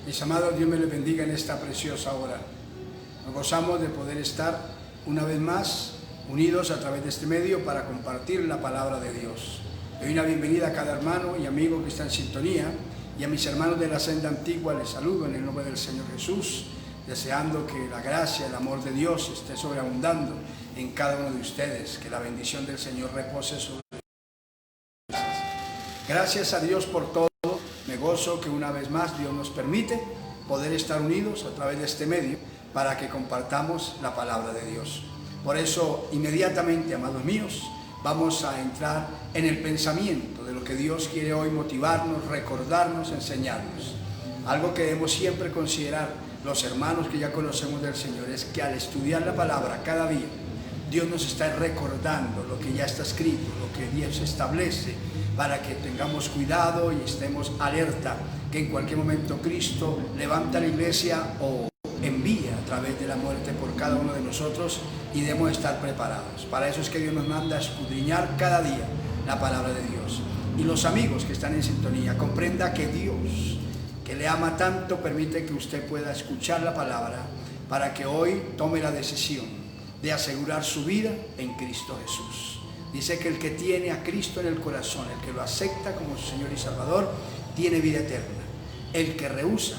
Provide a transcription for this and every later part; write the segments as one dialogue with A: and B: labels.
A: Mis amados, Dios me les bendiga en esta preciosa hora. Nos gozamos de poder estar una vez más unidos a través de este medio para compartir la palabra de Dios. Le doy una bienvenida a cada hermano y amigo que está en sintonía, y a mis hermanos de la senda antigua les saludo en el nombre del Señor Jesús, deseando que la gracia, el amor de Dios esté sobreabundando en cada uno de ustedes, que la bendición del Señor repose sobre ustedes. Gracias a Dios por todo. Me gozo que una vez más Dios nos permite poder estar unidos a través de este medio para que compartamos la palabra de Dios. Por eso, inmediatamente, amados míos, vamos a entrar en el pensamiento de lo que Dios quiere hoy motivarnos, recordarnos, enseñarnos. Algo que debemos siempre considerar los hermanos que ya conocemos del Señor es que al estudiar la palabra cada día, Dios nos está recordando lo que ya está escrito, lo que Dios establece, para que tengamos cuidado y estemos alerta que en cualquier momento Cristo levanta la iglesia o envía a través de la muerte por cada uno de nosotros, y debemos estar preparados. Para eso es que Dios nos manda a escudriñar cada día la palabra de Dios. Y los amigos que están en sintonía, comprenda que Dios, que le ama tanto, permite que usted pueda escuchar la palabra para que hoy tome la decisión de asegurar su vida en Cristo Jesús. Dice que el que tiene a Cristo en el corazón, el que lo acepta como su Señor y Salvador, tiene vida eterna. El que rehúsa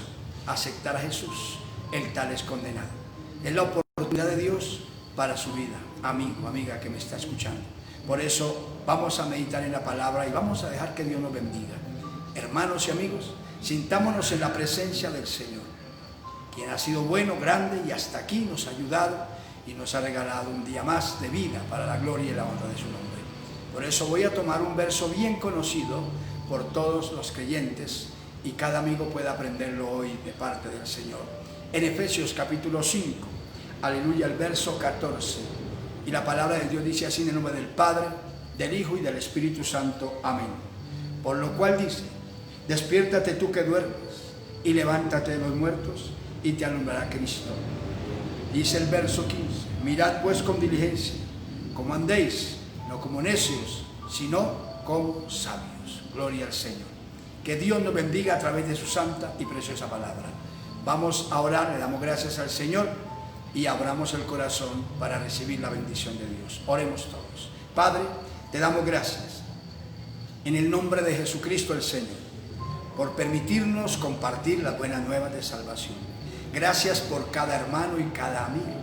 A: aceptar a Jesús, el tal es condenado. Es la oportunidad de Dios para su vida, amigo, amiga que me está escuchando. Por eso vamos a meditar en la palabra y vamos a dejar que Dios nos bendiga. Hermanos y amigos, sintámonos en la presencia del Señor, quien ha sido bueno, grande, y hasta aquí nos ha ayudado y nos ha regalado un día más de vida para la gloria y la honra de su nombre. Por eso voy a tomar un verso bien conocido por todos los creyentes, y cada amigo puede aprenderlo hoy de parte del Señor. En Efesios capítulo 5, aleluya, el verso 14. Y la palabra de Dios dice así, en el nombre del Padre, del Hijo y del Espíritu Santo. Amén. Por lo cual dice: despiértate tú que duermes, y levántate de los muertos, y te alumbrará Cristo. Dice el verso 15: mirad pues con diligencia cómo andéis, no como necios, sino como sabios. Gloria al Señor. Que Dios nos bendiga a través de su santa y preciosa palabra. Vamos a orar, le damos gracias al Señor y abramos el corazón para recibir la bendición de Dios. Oremos todos. Padre, te damos gracias en el nombre de Jesucristo el Señor por permitirnos compartir las buenas nuevas de salvación. Gracias por cada hermano y cada amigo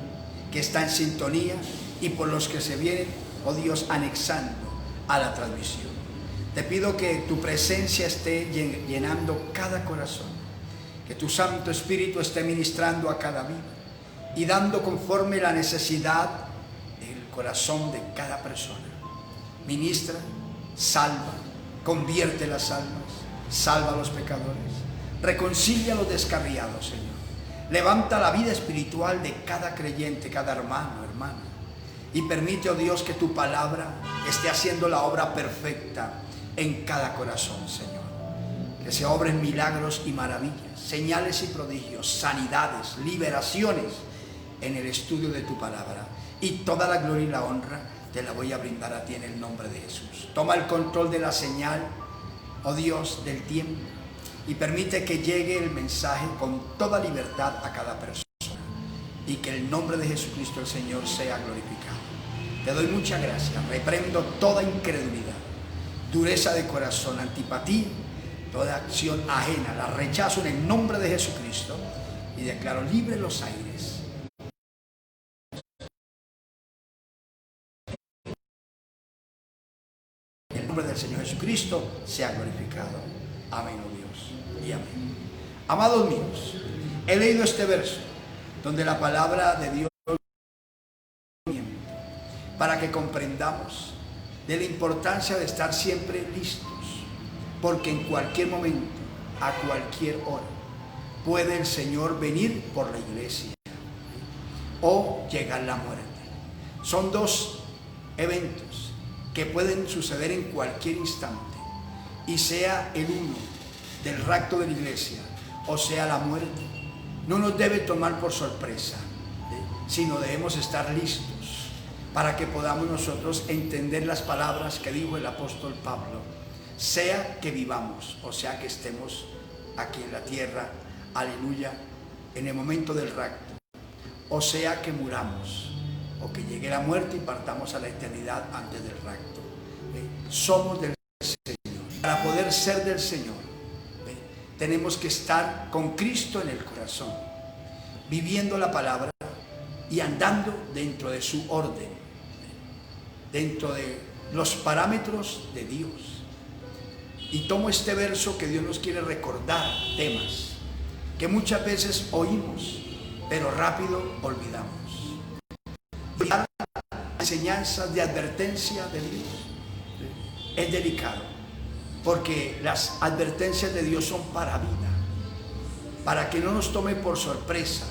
A: que está en sintonía, y por los que se vienen, oh Dios, anexando a la transmisión. Te pido que tu presencia esté llenando cada corazón, que tu Santo Espíritu esté ministrando a cada vida y dando conforme la necesidad del corazón de cada persona. Ministra, salva, convierte las almas, salva a los pecadores, reconcilia a los descarriados, Señor. Levanta la vida espiritual de cada creyente, cada hermano, hermana, y permite, oh Dios, que tu palabra esté haciendo la obra perfecta en cada corazón, Señor. Que se obren milagros y maravillas, señales y prodigios, sanidades, liberaciones en el estudio de tu palabra. Y toda la gloria y la honra te la voy a brindar a ti en el nombre de Jesús. Toma el control de la señal, oh Dios, del tiempo, y permite que llegue el mensaje con toda libertad a cada persona, y que el nombre de Jesucristo el Señor sea glorificado. Te doy muchas gracias. Reprendo toda incredulidad, dureza de corazón, antipatía, toda acción ajena, la rechazo en el nombre de Jesucristo, y declaro libre los aires. El nombre del Señor Jesucristo sea glorificado. Amén, oh Dios, y amén. Amados míos, he leído este verso donde la palabra de Dios, para que comprendamos de la importancia de estar siempre listos, porque en cualquier momento, a cualquier hora, puede el Señor venir por la iglesia o llegar la muerte. Son dos eventos que pueden suceder en cualquier instante, y sea el uno del rapto de la iglesia o sea la muerte, no nos debe tomar por sorpresa, sino debemos estar listos para que podamos nosotros entender las palabras que dijo el apóstol Pablo: sea que vivamos o sea que estemos aquí en la tierra, aleluya, en el momento del rapto. O sea que muramos, o que llegue la muerte y partamos a la eternidad antes del rapto. Somos del Señor. Para poder ser del Señor, tenemos que estar con Cristo en el corazón, viviendo la palabra y andando dentro de su orden, dentro de los parámetros de Dios. Y tomo este verso que Dios nos quiere recordar, temas que muchas veces oímos, pero rápido olvidamos. Las enseñanzas de advertencia de Dios es delicado, porque las advertencias de Dios son para vida, para que no nos tome por sorpresa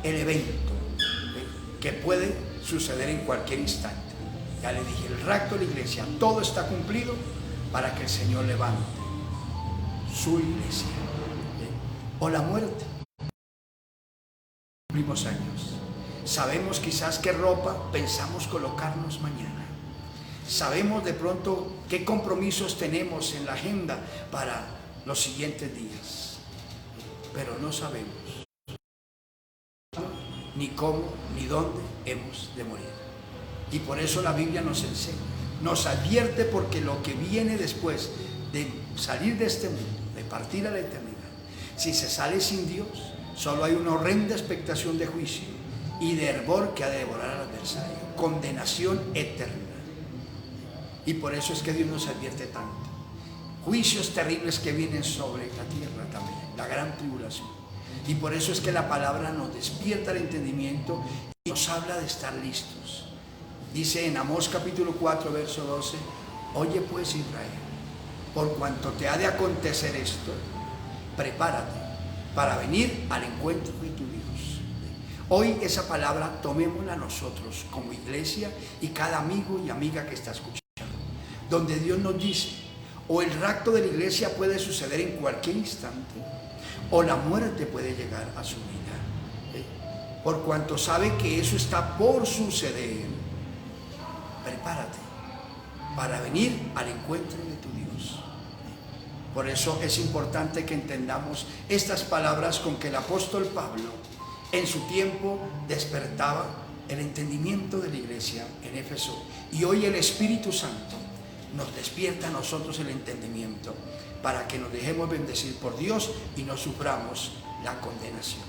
A: el evento que puede suceder en cualquier instante. Ya le dije, el rapto de la iglesia, todo está cumplido para que el Señor levante su iglesia. O la muerte. Cumplimos años. Sabemos quizás qué ropa pensamos colocarnos mañana. Sabemos de pronto qué compromisos tenemos en la agenda para los siguientes días. Pero no sabemos ni cómo ni dónde hemos de morir. Y por eso la Biblia nos enseña, nos advierte, porque lo que viene después de salir de este mundo, de partir a la eternidad, si se sale sin Dios, solo hay una horrenda expectación de juicio y de hervor que ha de devorar al adversario, condenación eterna. Y por eso es que Dios nos advierte tanto. Juicios terribles que vienen sobre la tierra también, la gran tribulación. Y por eso es que la palabra nos despierta el entendimiento y nos habla de estar listos. Dice en Amós capítulo 4, verso 12, oye pues Israel, por cuanto te ha de acontecer esto, prepárate para venir al encuentro de tu Dios. Hoy esa palabra tomémosla nosotros como iglesia y cada amigo y amiga que está escuchando, donde Dios nos dice, o el rapto de la iglesia puede suceder en cualquier instante, o la muerte puede llegar a su vida. Por cuanto sabe que eso está por suceder, prepárate para venir al encuentro de tu Dios. Por eso es importante que entendamos estas palabras con que el apóstol Pablo en su tiempo despertaba el entendimiento de la iglesia en Éfeso. Y hoy el Espíritu Santo nos despierta a nosotros el entendimiento para que nos dejemos bendecir por Dios y no suframos la condenación.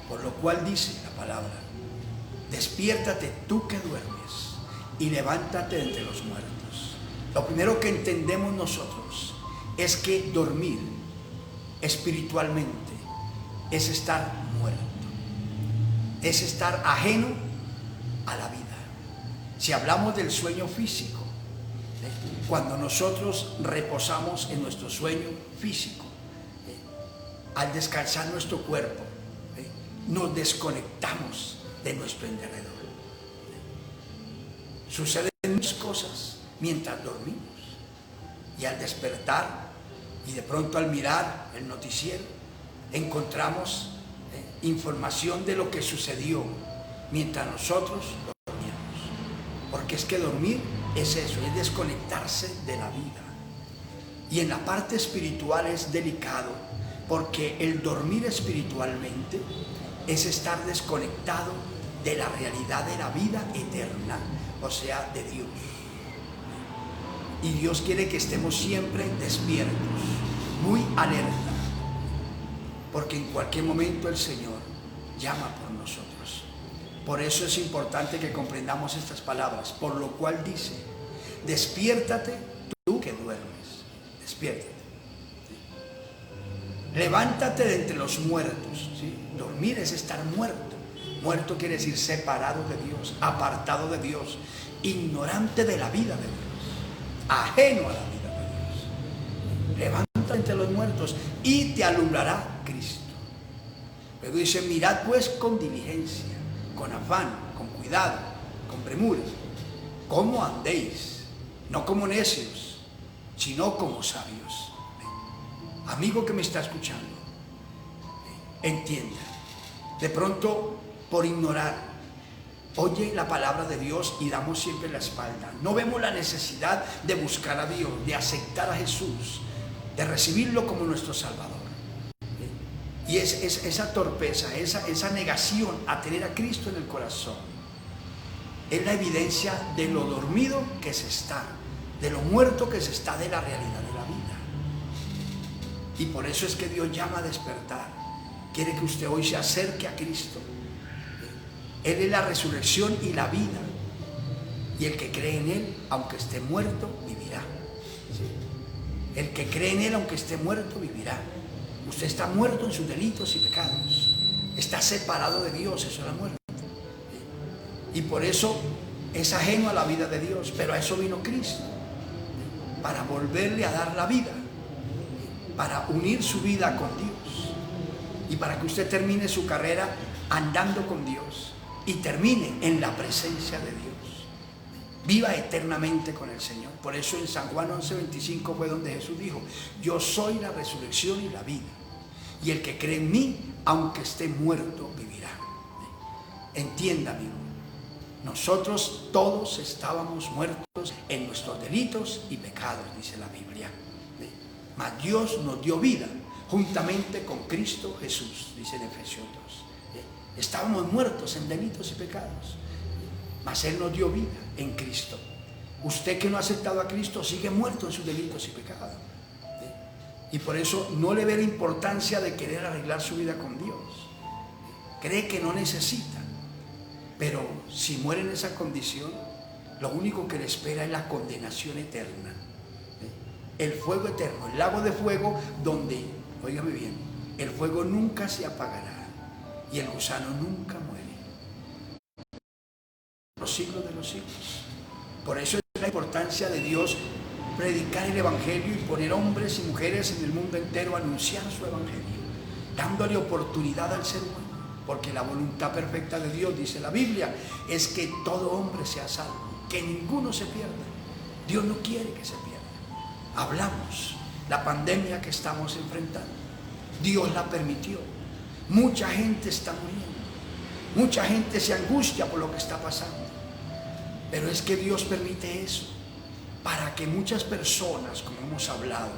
A: Por lo cual dice la palabra, despiértate tú que duermes y levántate de entre los muertos. Lo primero que entendemos nosotros es que dormir espiritualmente es estar muerto, es estar ajeno a la vida. Si hablamos del sueño físico, cuando nosotros reposamos en nuestro sueño físico, al descansar nuestro cuerpo, nos desconectamos de nuestro alrededor. Suceden muchas cosas mientras dormimos, y al despertar y de pronto al mirar el noticiero encontramos información de lo que sucedió mientras nosotros dormíamos, porque es que dormir es eso, es desconectarse de la vida. Y en la parte espiritual es delicado, porque el dormir espiritualmente es estar desconectado de la realidad de la vida eterna, o sea, de Dios. Y Dios quiere que estemos siempre despiertos, muy alerta, porque en cualquier momento el Señor llama por nosotros. Por eso es importante que comprendamos estas palabras, por lo cual dice, despiértate tú que duermes, despiértate. Levántate de entre los muertos, ¿sí? Dormir es estar muerto. Muerto quiere decir separado de Dios, apartado de Dios, ignorante de la vida de Dios, ajeno a la vida de Dios. Levántate entre los muertos y te alumbrará Cristo. Luego dice, mirad pues con diligencia, con afán, con cuidado, con premura, cómo andéis, no como necios, sino como sabios. Amigo que me está escuchando, entienda, de pronto por ignorar, oye la palabra de Dios y damos siempre la espalda. No vemos la necesidad de buscar a Dios, de aceptar a Jesús, de recibirlo como nuestro Salvador. Y esa torpeza, esa negación a tener a Cristo en el corazón, es la evidencia de lo dormido que se está, de lo muerto que se está de la realidad de la vida. Y por eso es que Dios llama a despertar. Quiere que usted hoy se acerque a Cristo. Él es la resurrección y la vida. Y el que cree en Él, aunque esté muerto, vivirá. El que cree en Él, aunque esté muerto, vivirá. Usted está muerto en sus delitos y pecados. Está separado de Dios, eso es la muerte. Y por eso es ajeno a la vida de Dios. Pero a eso vino Cristo, para volverle a dar la vida, para unir su vida con Dios y para que usted termine su carrera andando con Dios y termine en la presencia de Dios. Viva eternamente con el Señor. Por eso en San Juan 11:25 fue donde Jesús dijo: yo soy la resurrección y la vida, y el que cree en mí, aunque esté muerto, vivirá. Entienda, amigo, nosotros todos estábamos muertos en nuestros delitos y pecados, dice la Biblia. Mas Dios nos dio vida juntamente con Cristo Jesús, dice en Efesios 2. Estábamos muertos en delitos y pecados, mas Él nos dio vida en Cristo. Usted que no ha aceptado a Cristo sigue muerto en sus delitos y pecados. Y por eso no le ve la importancia de querer arreglar su vida con Dios. Cree que no necesita. Pero si muere en esa condición, lo único que le espera es la condenación eterna. El fuego eterno, el lago de fuego donde, óigame bien, el fuego nunca se apagará y el gusano nunca muere. Los siglos de los siglos. Por eso es la importancia de Dios predicar el Evangelio y poner hombres y mujeres en el mundo entero a anunciar su Evangelio, dándole oportunidad al ser humano. Porque la voluntad perfecta de Dios, dice la Biblia, es que todo hombre sea salvo, que ninguno se pierda. Dios no quiere que se pierda. Hablamos, la pandemia que estamos enfrentando, Dios la permitió. Mucha gente está muriendo, mucha gente se angustia por lo que está pasando. Pero es que Dios permite eso para que muchas personas, como hemos hablado,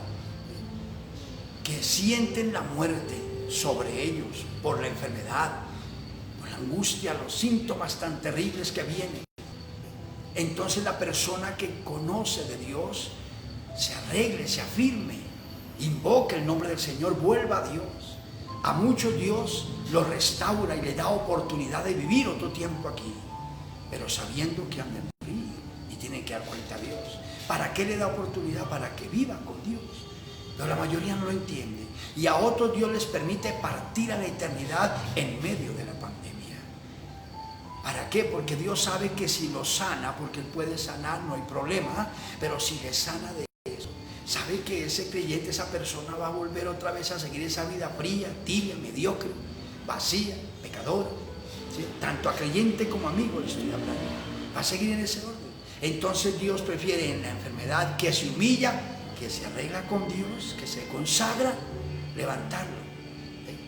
A: que sienten la muerte sobre ellos por la enfermedad, por la angustia, los síntomas tan terribles que vienen, entonces la persona que conoce de Dios se arregle, se afirme, invoque el nombre del Señor, vuelva a Dios. A muchos Dios los restaura y le da oportunidad de vivir otro tiempo aquí, pero sabiendo que han de morir y tienen que dar cuenta a Dios. ¿Para qué le da oportunidad? Para que vivan con Dios. Pero la mayoría no lo entiende. Y a otros Dios les permite partir a la eternidad en medio de la pandemia. ¿Para qué? Porque Dios sabe que si lo sana, porque Él puede sanar, no hay problema, pero si le sana de eso, sabe que ese creyente, esa persona va a volver otra vez a seguir esa vida fría, tibia, mediocre, vacía, pecadora. ¿Sí? Tanto a creyente como a amigo le estoy hablando. Va a seguir en ese orden. Entonces Dios prefiere en la enfermedad que se humilla, que se arregla con Dios, que se consagra, levantarlo.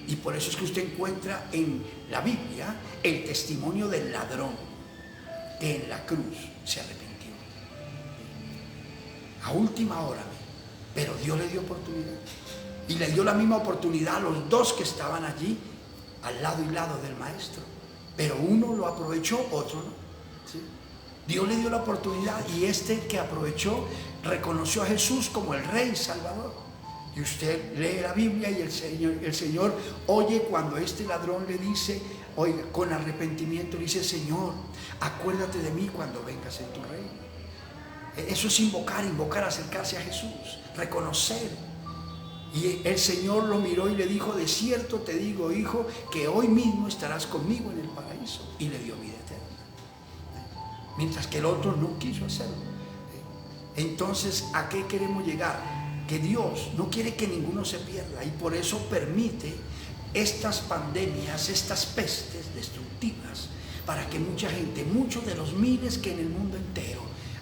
A: Y por eso es que usted encuentra en la Biblia el testimonio del ladrón que en la cruz se arrepintió. A última hora, pero Dios le dio oportunidad. Y le dio la misma oportunidad a los dos que estaban allí, al lado y lado del maestro. Pero uno lo aprovechó, otro no. ¿Sí? Dios le dio la oportunidad y este que aprovechó reconoció a Jesús como el Rey Salvador. Y usted lee la Biblia y el Señor oye cuando este ladrón le dice, oiga, con arrepentimiento le dice: Señor, acuérdate de mí cuando vengas en tu reino. Eso es invocar, acercarse a Jesús, reconocer. Y el Señor lo miró y le dijo: de cierto te digo, hijo, que hoy mismo estarás conmigo en el paraíso. Y le dio vida eterna. Mientras que el otro no quiso hacerlo. Entonces, ¿a qué queremos llegar? Que Dios no quiere que ninguno se pierda y por eso permite estas pandemias, estas pestes destructivas, para que mucha gente, muchos de los miles que en el mundo entero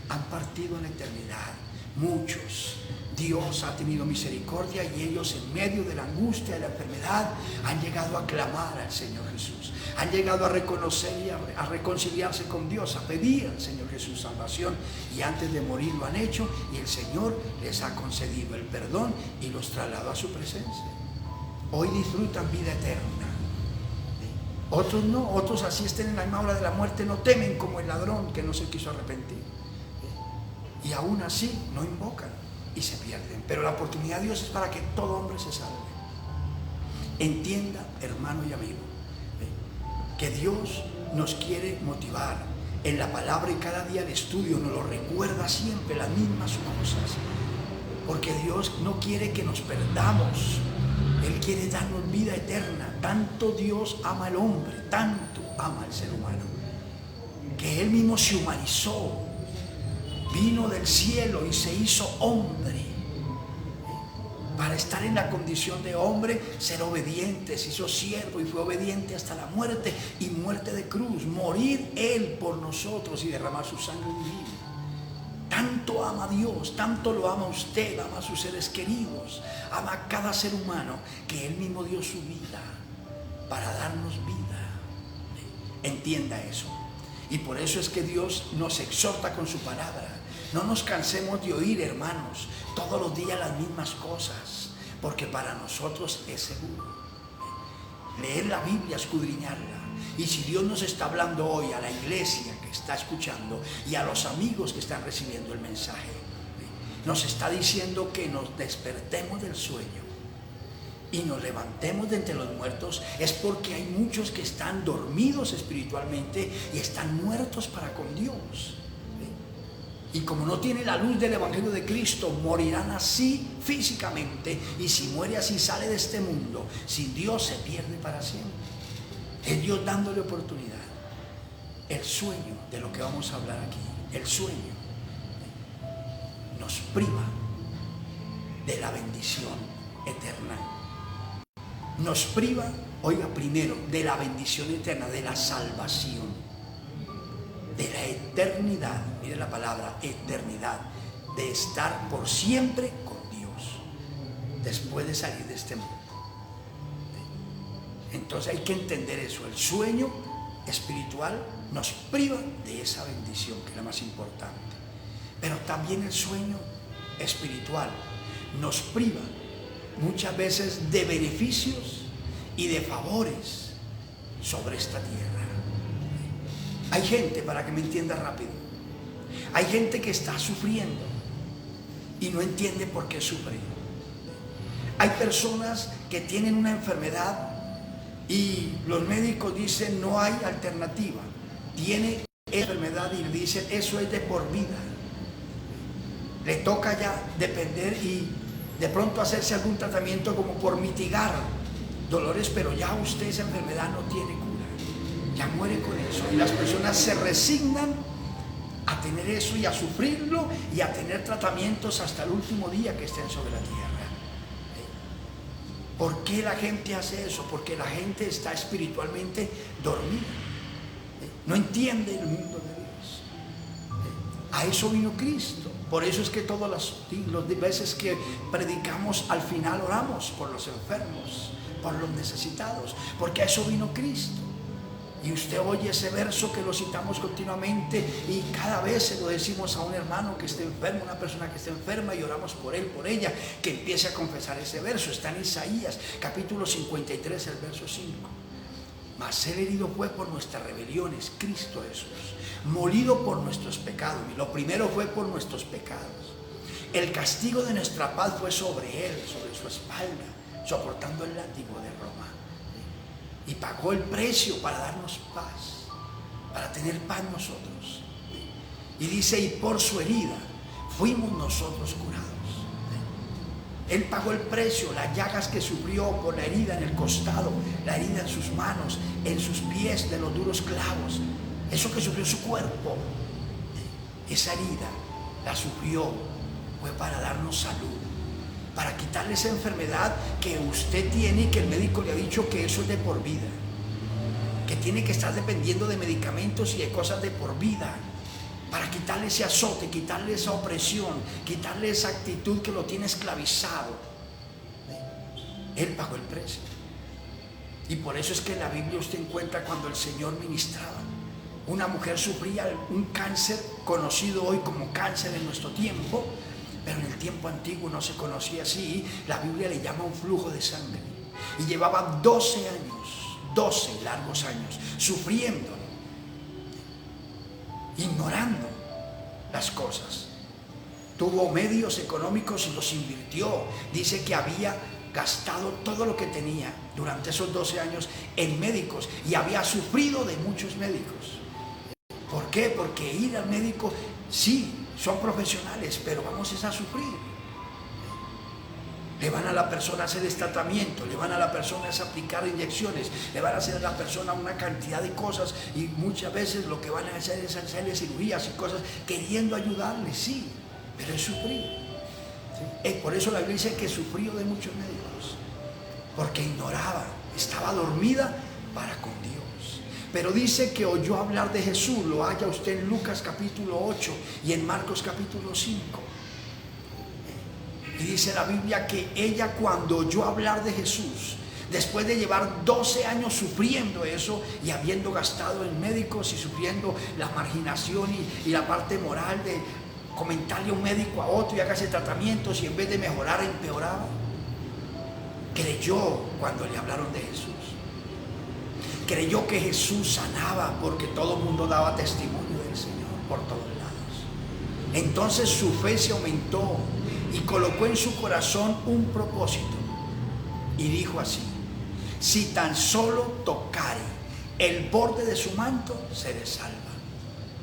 A: han partido a la eternidad, muchos, Dios ha tenido misericordia y ellos en medio de la angustia de la enfermedad han llegado a clamar al Señor Jesús, han llegado a reconocer y a reconciliarse con Dios, a pedir al Señor Jesús salvación, y antes de morir lo han hecho y el Señor les ha concedido el perdón y los trasladó a su presencia. hoy disfrutan vida eterna. Otros no, otros así estén en la misma hora de la muerte, no temen como el ladrón que no se quiso arrepentir. Y aún así no invocan y se pierden. Pero la oportunidad de Dios es para que todo hombre se salve. Entienda, hermano y amigo, que Dios nos quiere motivar en la palabra, y cada día el estudio nos lo recuerda siempre, las mismas cosas. Porque Dios no quiere que nos perdamos. Él quiere darnos vida eterna. Tanto Dios ama al hombre, tanto ama al ser humano, que Él mismo se humanizó, vino del cielo y se hizo hombre, para estar en la condición de hombre, ser obediente, se hizo siervo y fue obediente hasta la muerte, y muerte de cruz, morir Él por nosotros y derramar su sangre divina. Tanto ama a Dios, tanto lo ama a usted, ama a sus seres queridos, ama a cada ser humano, que Él mismo dio su vida para darnos vida. Entienda eso. Y por eso es que Dios nos exhorta con su palabra. No nos cansemos de oír, hermanos, todos los días las mismas cosas, porque para nosotros es seguro. Leer la Biblia, escudriñarla. Y si Dios nos está hablando hoy a la iglesia que está escuchando y a los amigos que están recibiendo el mensaje, nos está diciendo que nos despertemos del sueño y nos levantemos de entre los muertos, es porque hay muchos que están dormidos espiritualmente y están muertos para con Dios. Y como no tiene la luz del Evangelio de Cristo, morirán así físicamente, y si muere así sale de este mundo, sin Dios se pierde para siempre. Es Dios dándole oportunidad. El sueño de lo que vamos a hablar aquí, el sueño nos priva de la bendición eterna. Nos priva, oiga, primero, de la bendición eterna, de la salvación, de la eternidad. Mire la palabra eternidad, de estar por siempre con Dios después de salir de este mundo. Entonces hay que entender eso. El sueño espiritual nos priva de esa bendición, que es la más importante. Pero también el sueño espiritual nos priva muchas veces de beneficios y de favores sobre esta tierra. Hay gente, para que me entienda rápido, hay gente que está sufriendo y no entiende por qué sufre. Hay personas que tienen una enfermedad y los médicos dicen no hay alternativa, tiene enfermedad, y le dicen eso es de por vida. Le toca ya depender y de pronto hacerse algún tratamiento como por mitigar dolores, pero ya usted esa enfermedad no tiene cura, ya muere con eso. Y las personas se resignan a tener eso y a sufrirlo y a tener tratamientos hasta el último día que estén sobre la tierra. ¿Por qué la gente hace eso? Porque la gente está espiritualmente dormida, no entiende el mundo de Dios. A eso vino Cristo. Por eso es que todas las veces que predicamos, al final oramos por los enfermos, por los necesitados, porque a eso vino Cristo. Y usted oye ese verso que lo citamos continuamente, y cada vez se lo decimos a un hermano que esté enfermo, una persona que esté enferma, y oramos por él, por ella, que empiece a confesar ese verso. Está en Isaías, capítulo 53, el verso 5. Mas él herido fue por nuestras rebeliones, Cristo Jesús, molido por nuestros pecados. Y lo primero fue por nuestros pecados. El castigo de nuestra paz fue sobre él, sobre su espalda, soportando el látigo de Roma. Y pagó el precio para darnos paz, para tener paz nosotros. Y dice, y por su herida fuimos nosotros curados. Él pagó el precio, las llagas que sufrió por la herida en el costado, la herida en sus manos, en sus pies de los duros clavos. Eso que sufrió su cuerpo, esa herida la sufrió, fue para darnos salud, para quitarle esa enfermedad que usted tiene y que el médico le ha dicho que eso es de por vida, que tiene que estar dependiendo de medicamentos y de cosas de por vida, para quitarle ese azote, quitarle esa opresión, quitarle esa actitud que lo tiene esclavizado. Él pagó el precio. Y por eso es que en la Biblia usted encuentra cuando el Señor ministraba, una mujer sufría un cáncer conocido hoy como cáncer en nuestro tiempo, pero en el tiempo antiguo no se conocía así. La Biblia le llama un flujo de sangre. Y llevaba 12 años, 12 largos años, sufriendo, ignorando las cosas. Tuvo medios económicos y los invirtió. Dice que había gastado todo lo que tenía durante esos 12 años en médicos y había sufrido de muchos médicos. ¿Por qué? Porque ir al médico, sí, son profesionales, pero vamos a sufrir. Le van a la persona a hacer este tratamiento, le van a la persona a aplicar inyecciones, le van a hacer a la persona una cantidad de cosas y muchas veces lo que van a hacer es hacerle cirugías y cosas queriendo ayudarle, sí, pero es sufrir. ¿Sí? Por eso la Biblia dice que sufrió de muchos médicos, porque ignoraba, estaba dormida para con Dios. Pero dice que oyó hablar de Jesús, lo halla usted en Lucas capítulo 8 y en Marcos capítulo 5. Y dice la Biblia que ella, cuando oyó hablar de Jesús, después de llevar 12 años sufriendo eso y habiendo gastado en médicos y sufriendo la marginación y la parte moral de comentarle a un médico a otro y hágase tratamientos y en vez de mejorar empeoraba, creyó cuando le hablaron de Jesús. Creyó que Jesús sanaba porque todo el mundo daba testimonio del Señor por todos lados. Entonces su fe se aumentó y colocó en su corazón un propósito y dijo así: si tan solo tocare el borde de su manto, seré salva.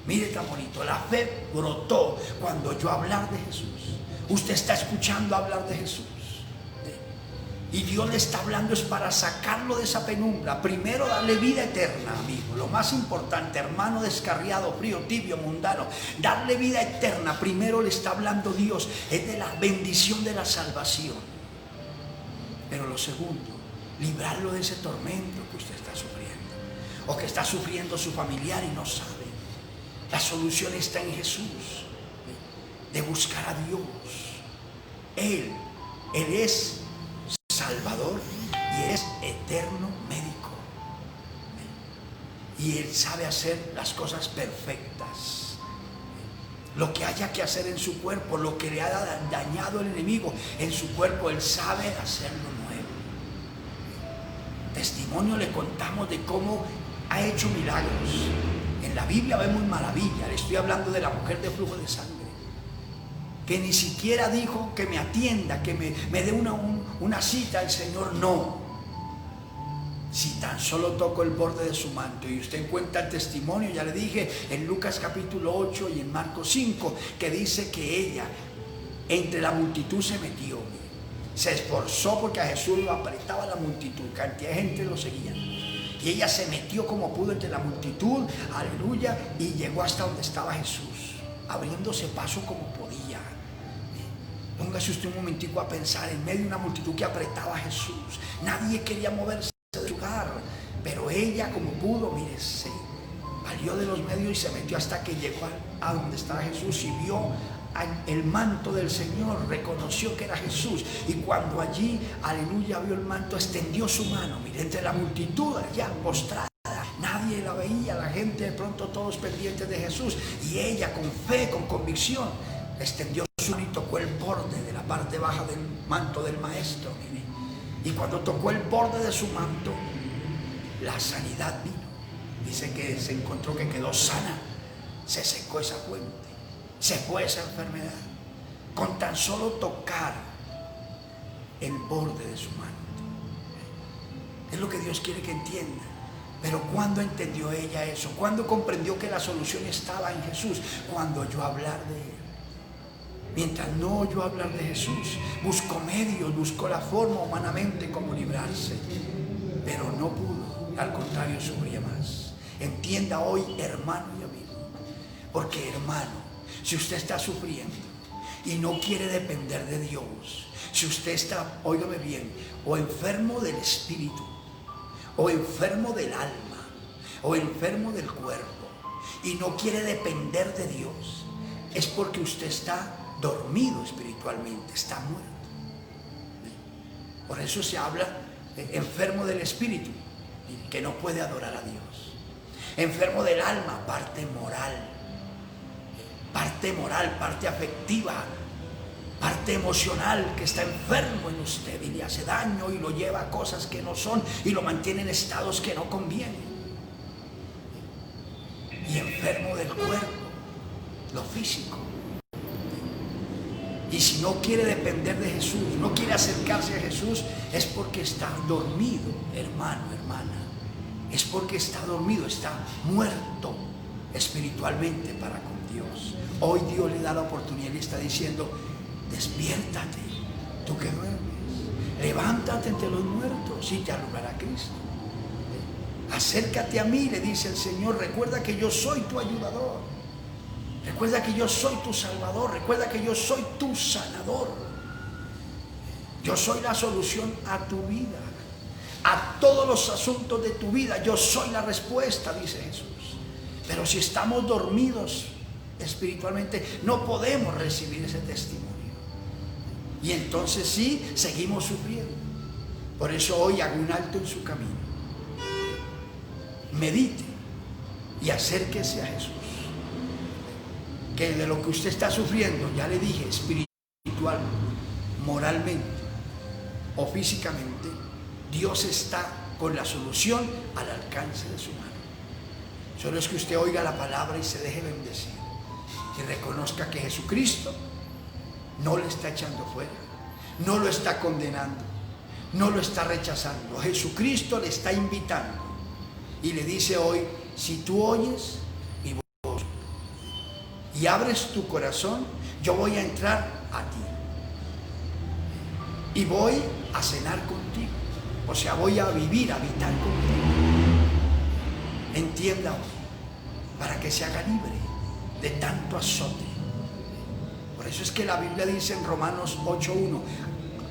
A: Mire tan bonito, la fe brotó cuando oyó hablar de Jesús. Usted está escuchando hablar de Jesús y Dios le está hablando es para sacarlo de esa penumbra. Primero darle vida eterna, amigo, lo más importante, hermano descarriado, frío, tibio, mundano, darle vida eterna. Primero le está hablando Dios, es de la bendición de la salvación. Pero lo segundo, librarlo de ese tormento que usted está sufriendo o que está sufriendo su familiar y no sabe. La solución está en Jesús, de buscar a Dios. Él es Salvador y es eterno médico. Y Él sabe hacer las cosas perfectas. Lo que haya que hacer en su cuerpo, lo que le ha dañado el enemigo en su cuerpo, Él sabe hacerlo nuevo. Testimonio le contamos de cómo ha hecho milagros. En la Biblia vemos maravilla. Le estoy hablando de la mujer de flujo de sangre, que ni siquiera dijo que me atienda, que me dé una cita. El Señor no. Si tan solo toco el borde de su manto. Y usted encuentra el testimonio, ya le dije, en Lucas capítulo 8 y en Marcos 5, que dice que ella entre la multitud se metió. Se esforzó porque a Jesús lo apretaba la multitud, cantidad de gente lo seguía. Y ella se metió como pudo entre la multitud, aleluya, y llegó hasta donde estaba Jesús, abriéndose paso como podía. Póngase usted un momentico a pensar, en medio de una multitud que apretaba a Jesús, nadie quería moverse del lugar, pero ella como pudo, mire, se valió de los medios y se metió hasta que llegó a donde estaba Jesús y vio el manto del Señor, reconoció que era Jesús, y cuando allí, aleluya, vio el manto, extendió su mano, mire, entre la multitud allá postrada. Nadie la veía, la gente de pronto todos pendientes de Jesús, y ella con fe, con convicción, extendió su mano y tocó el borde de la parte baja del manto del Maestro, mire. Y cuando tocó el borde de su manto, la sanidad vino. Dice que se encontró que quedó sana, se secó esa fuente, se fue esa enfermedad, con tan solo tocar el borde de su manto. Es lo que Dios quiere que entienda. Pero ¿cuándo entendió ella eso? ¿Cuándo comprendió que la solución estaba en Jesús? Cuando oyó hablar de Él. Mientras no oyó hablar de Jesús, buscó medios, buscó la forma humanamente como librarse, pero no pudo, al contrario, sufría más. Entienda hoy, hermano y amigo, porque hermano, si usted está sufriendo y no quiere depender de Dios, si usted está, óigame bien, o enfermo del espíritu, o enfermo del alma, o enfermo del cuerpo, y no quiere depender de Dios, es porque usted está dormido espiritualmente, está muerto. Por eso se habla de enfermo del espíritu, que no puede adorar a Dios. Enfermo del alma, parte moral, parte afectiva,
B: parte emocional que está enfermo en usted y le hace daño y lo lleva a cosas que no son y lo mantiene en estados que no convienen. Y enfermo del cuerpo, lo físico. Y si no quiere depender de Jesús, no quiere acercarse a Jesús, es porque está dormido, hermano, hermana. Es porque está dormido, está muerto espiritualmente para con Dios. Hoy Dios le da la oportunidad y le está diciendo: despiértate, tú que duermes, levántate entre los muertos y te alumbrará Cristo. Acércate a mí, le dice el Señor, recuerda que yo soy tu ayudador, recuerda que yo soy tu salvador, recuerda que yo soy tu sanador. Yo soy la solución a tu vida, a todos los asuntos de tu vida. Yo soy la respuesta, dice Jesús. Pero si estamos dormidos espiritualmente, no podemos recibir ese testimonio. Y entonces sí, seguimos sufriendo. Por eso hoy hago un alto en su camino. Medite y acérquese a Jesús. Que de lo que usted está sufriendo, ya le dije, espiritual, moralmente o físicamente, Dios está con la solución al alcance de su mano. Solo es que usted oiga la palabra y se deje bendecir. Y reconozca que Jesucristo no le está echando fuera, no lo está condenando, no lo está rechazando. Jesucristo le está invitando y le dice hoy: si tú oyes mi voz y abres tu corazón, yo voy a entrar a ti y voy a cenar contigo, o sea, voy a vivir, a habitar contigo. Entienda hoy, para que se haga libre de tanto azote. Por eso es que la Biblia dice en Romanos 8:1: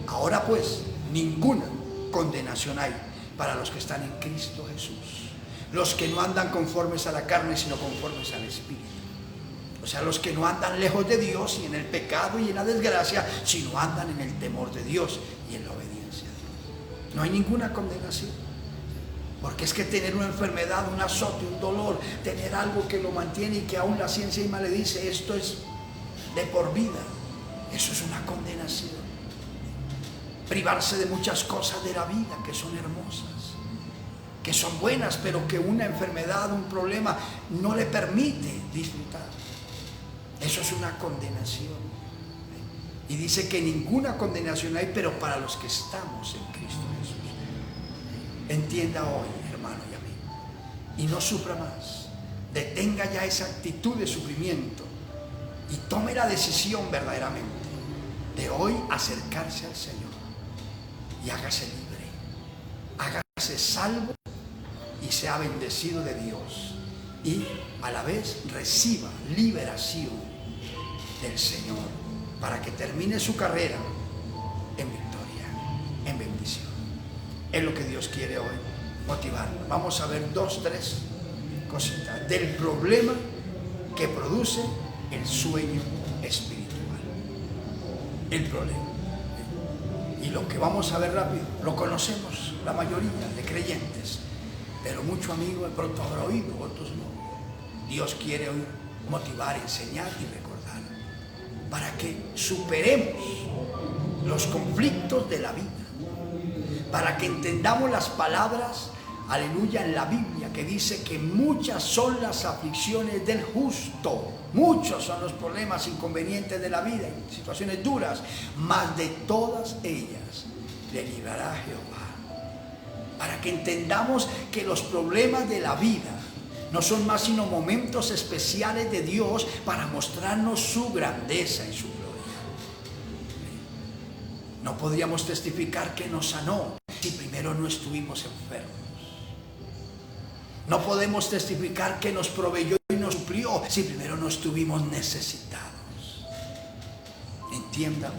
B: ahora pues, ninguna condenación hay para los que están en Cristo Jesús, los que no andan conformes a la carne, sino conformes al Espíritu. O sea, los que no andan lejos de Dios y en el pecado y en la desgracia, sino andan en el temor de Dios y en la obediencia a Dios. No hay ninguna condenación. Porque es que tener una enfermedad, un azote, un dolor, tener algo que lo mantiene y que aún la ciencia misma le dice esto es de por vida, eso es una condenación. Privarse de muchas cosas de la vida que son hermosas, que son buenas, pero que una enfermedad, un problema no le permite disfrutar. Eso es una condenación. Y dice que ninguna condenación hay, pero para los que estamos en Cristo Jesús. Entienda hoy, hermano y amigo, y no sufra más. Detenga ya esa actitud de sufrimiento y tome la decisión verdaderamente de hoy acercarse al Señor y hágase libre, hágase salvo y sea bendecido de Dios, y a la vez reciba liberación del Señor para que termine su carrera en victoria, en bendición. Es lo que Dios quiere hoy, motivarnos. Vamos a ver 2, 3 cositas del problema que produce el sueño espiritual. El problema. Y lo que vamos a ver rápido, lo conocemos la mayoría de creyentes, pero mucho amigo de pronto habrá oído, otros no. Dios quiere hoy motivar, enseñar y recordar para que superemos los conflictos de la vida, para que entendamos las palabras, aleluya, en la Biblia, que dice que muchas son las aflicciones del justo, muchos son los problemas, inconvenientes de la vida, situaciones duras, mas de todas ellas le librará Jehová. Para que entendamos que los problemas de la vida no son más sino momentos especiales de Dios para mostrarnos su grandeza y su gloria. No podríamos testificar que nos sanó si primero no estuvimos enfermos. No podemos testificar que nos proveyó y nos suplió si primero no estuvimos necesitados. Entiendan.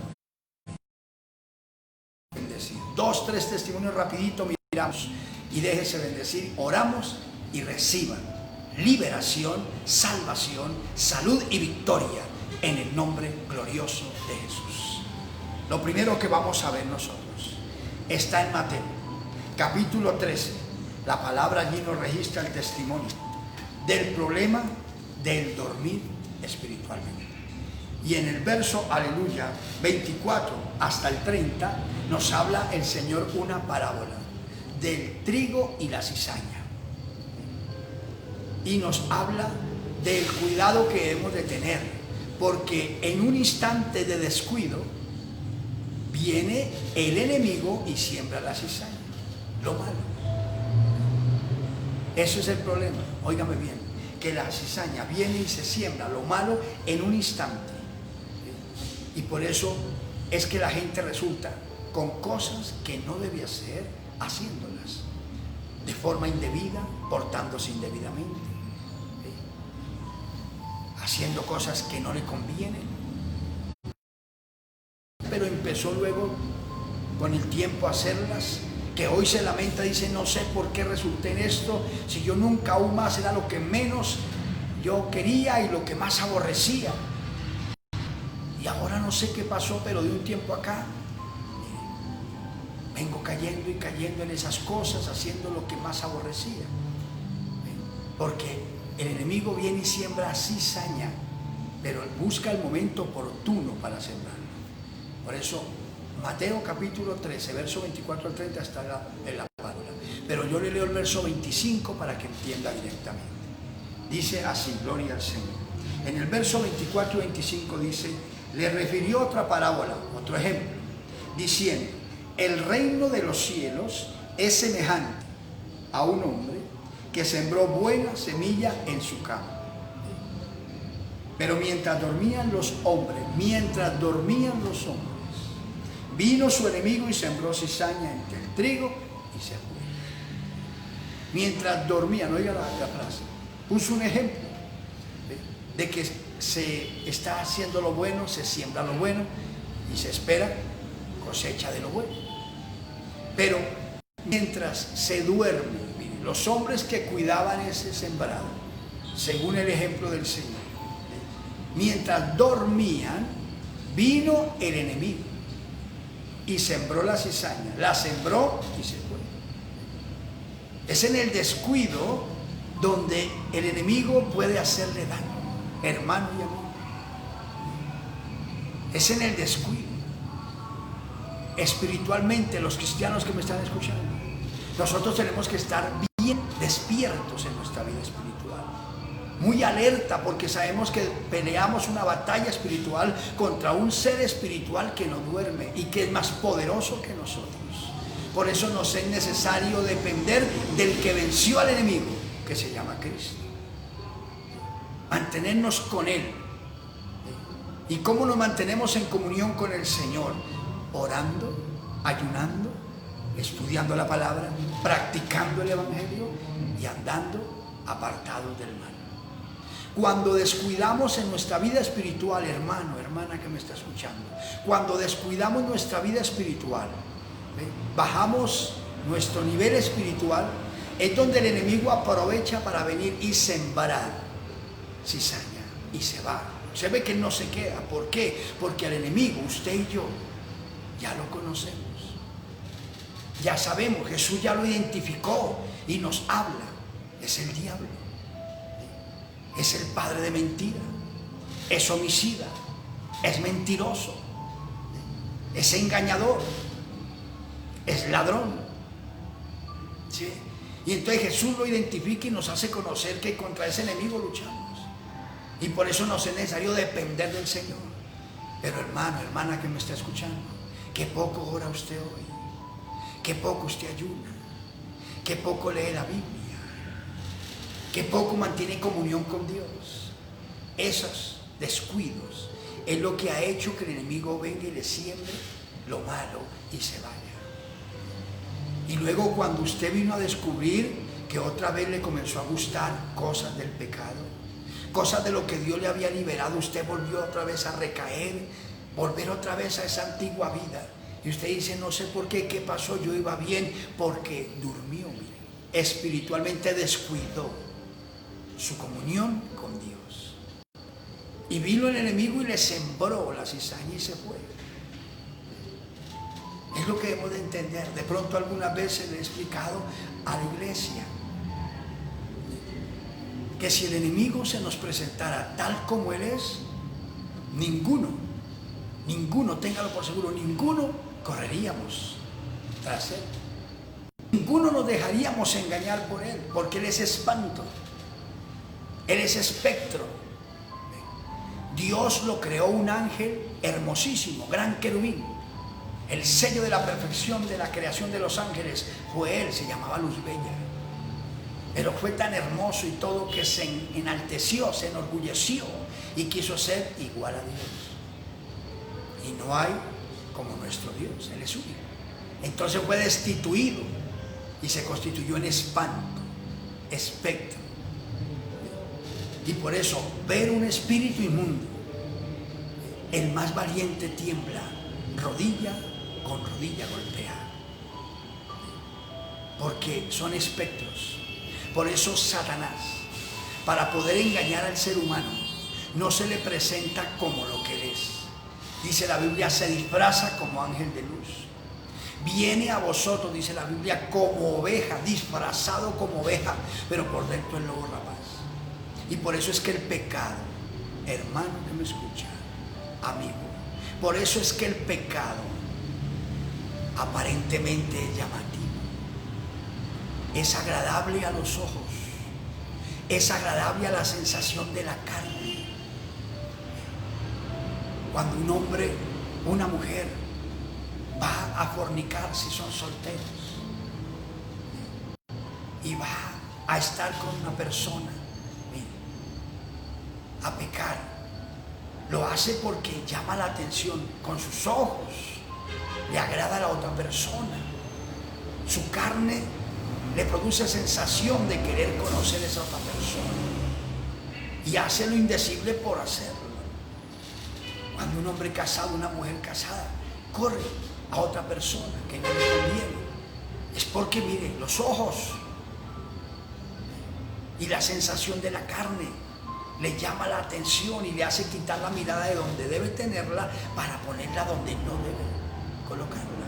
B: Bendecir. 2, 3 testimonios rapidito, miramos y déjese bendecir. Oramos y reciban liberación, salvación, salud y victoria en el nombre glorioso de Jesús. Lo primero que vamos a ver nosotros está en Mateo, capítulo 13. La palabra allí nos registra el testimonio del problema del dormir espiritualmente. Y en el verso, aleluya, 24 hasta el 30, nos habla el Señor una parábola del trigo y la cizaña. Y nos habla del cuidado que hemos de tener, porque en un instante de descuido viene el enemigo y siembra la cizaña, lo malo. Eso es el problema, óigame bien, que la cizaña viene y se siembra lo malo en un instante. Y por eso es que la gente resulta con cosas que no debía hacer, haciéndolas de forma indebida, portándose indebidamente, haciendo cosas que no le convienen. Pero empezó luego con el tiempo a hacerlas, que hoy se lamenta, dice, no sé por qué resulté en esto, si yo nunca aún más era lo que menos yo quería y lo que más aborrecía. Y ahora no sé qué pasó, pero de un tiempo acá vengo cayendo y cayendo en esas cosas, haciendo lo que más aborrecía. Porque el enemigo viene y siembra cizaña, pero busca el momento oportuno para sembrarlo. Por eso, Mateo capítulo 13, verso 24 al 30 está en la parábola. Pero yo le leo el verso 25 para que entienda directamente. Dice así, gloria al Señor. En el verso 24 y 25 dice, le refirió otra parábola, otro ejemplo, diciendo, el reino de los cielos es semejante a un hombre que sembró buena semilla en su campo. Pero mientras dormían los hombres, vino su enemigo y sembró cizaña entre el trigo y se fue. Mientras dormían, oiga la frase, puso un ejemplo de que se está haciendo lo bueno, se siembra lo bueno y se espera cosecha de lo bueno. Pero mientras se duerme, los hombres que cuidaban ese sembrado, según el ejemplo del Señor, mientras dormían, vino el enemigo y sembró la cizaña, la sembró y se fue. Es en el descuido donde el enemigo puede hacerle daño, hermano y amigo. Es en el descuido. Espiritualmente, los cristianos que me están escuchando, nosotros tenemos que estar bien despiertos en nuestra vida espiritual, muy alerta, porque sabemos que peleamos una batalla espiritual contra un ser espiritual que no duerme y que es más poderoso que nosotros. Por eso nos es necesario depender del que venció al enemigo, que se llama Cristo. Mantenernos con Él. ¿Y cómo nos mantenemos en comunión con el Señor? Orando, ayunando, estudiando la palabra, practicando el evangelio y andando apartados del mal. Cuando descuidamos en nuestra vida espiritual, hermano, hermana que me está escuchando, cuando descuidamos nuestra vida espiritual, bajamos nuestro nivel espiritual, es donde el enemigo aprovecha para venir y sembrar cizaña y se va. Se ve que no se queda. ¿Por qué? Porque al enemigo, usted y yo, ya lo conocemos. Ya sabemos, Jesús ya lo identificó y nos habla. Es el diablo. Es el padre de mentira. Es homicida. Es mentiroso. Es engañador. Es ladrón. ¿Sí? Y entonces Jesús lo identifica y nos hace conocer que contra ese enemigo luchamos. Y por eso nos es necesario depender del Señor. Pero hermano, hermana que me está escuchando, qué poco ora usted hoy, qué poco usted ayuna, qué poco lee la Biblia, qué poco mantiene comunión con Dios. Esos descuidos es lo que ha hecho que el enemigo venga y le siembre lo malo y se vaya. Y luego cuando usted vino a descubrir que otra vez le comenzó a gustar cosas del pecado, cosas de lo que Dios le había liberado, usted volvió otra vez a recaer, volver otra vez a esa antigua vida. Y usted dice, no sé por qué, ¿qué pasó? Yo iba bien, porque durmió, mire, espiritualmente descuidó su comunión con Dios. Y vino el enemigo y le sembró la cizaña y se fue. Es lo que hemos de entender. De pronto algunas veces le he explicado a la iglesia que si el enemigo se nos presentara tal como él es, ninguno, téngalo por seguro, ninguno correríamos tras él. Ninguno nos dejaríamos engañar por él, porque él es espanto, él es espectro. Dios lo creó un ángel hermosísimo, gran querubín. El sello de la perfección de la creación de los ángeles fue él, se llamaba Luz Bella. Pero fue tan hermoso y todo que se enalteció, se enorgulleció y quiso ser igual a Dios. Y no hay como nuestro Dios, Él es único. Entonces fue destituido y se constituyó en espanto, espectro. Y por eso, ver un espíritu inmundo, el más valiente tiembla, rodilla con rodilla golpea. Porque son espectros. Por eso Satanás, para poder engañar al ser humano, no se le presenta como lo que él es. Dice la Biblia, se disfraza como ángel de luz. Viene a vosotros, dice la Biblia, como oveja, disfrazado como oveja, pero por dentro es lobo rapaz. Y por eso es que el pecado, hermano que me escucha, amigo, por eso es que el pecado aparentemente es llamativo. Es agradable a los ojos, es agradable a la sensación de la carne. Cuando un hombre, una mujer va a fornicar, si son solteros, y va a estar con una persona, a pecar, lo hace porque llama la atención con sus ojos, le agrada a la otra persona, su carne le produce sensación de querer conocer a esa otra persona y hace lo indecible por hacerlo. Cuando un hombre casado, una mujer casada, corre a otra persona que no le conviene, es porque, mire, los ojos y la sensación de la carne le llama la atención y le hace quitar la mirada de donde debe tenerla para ponerla donde no debe colocarla,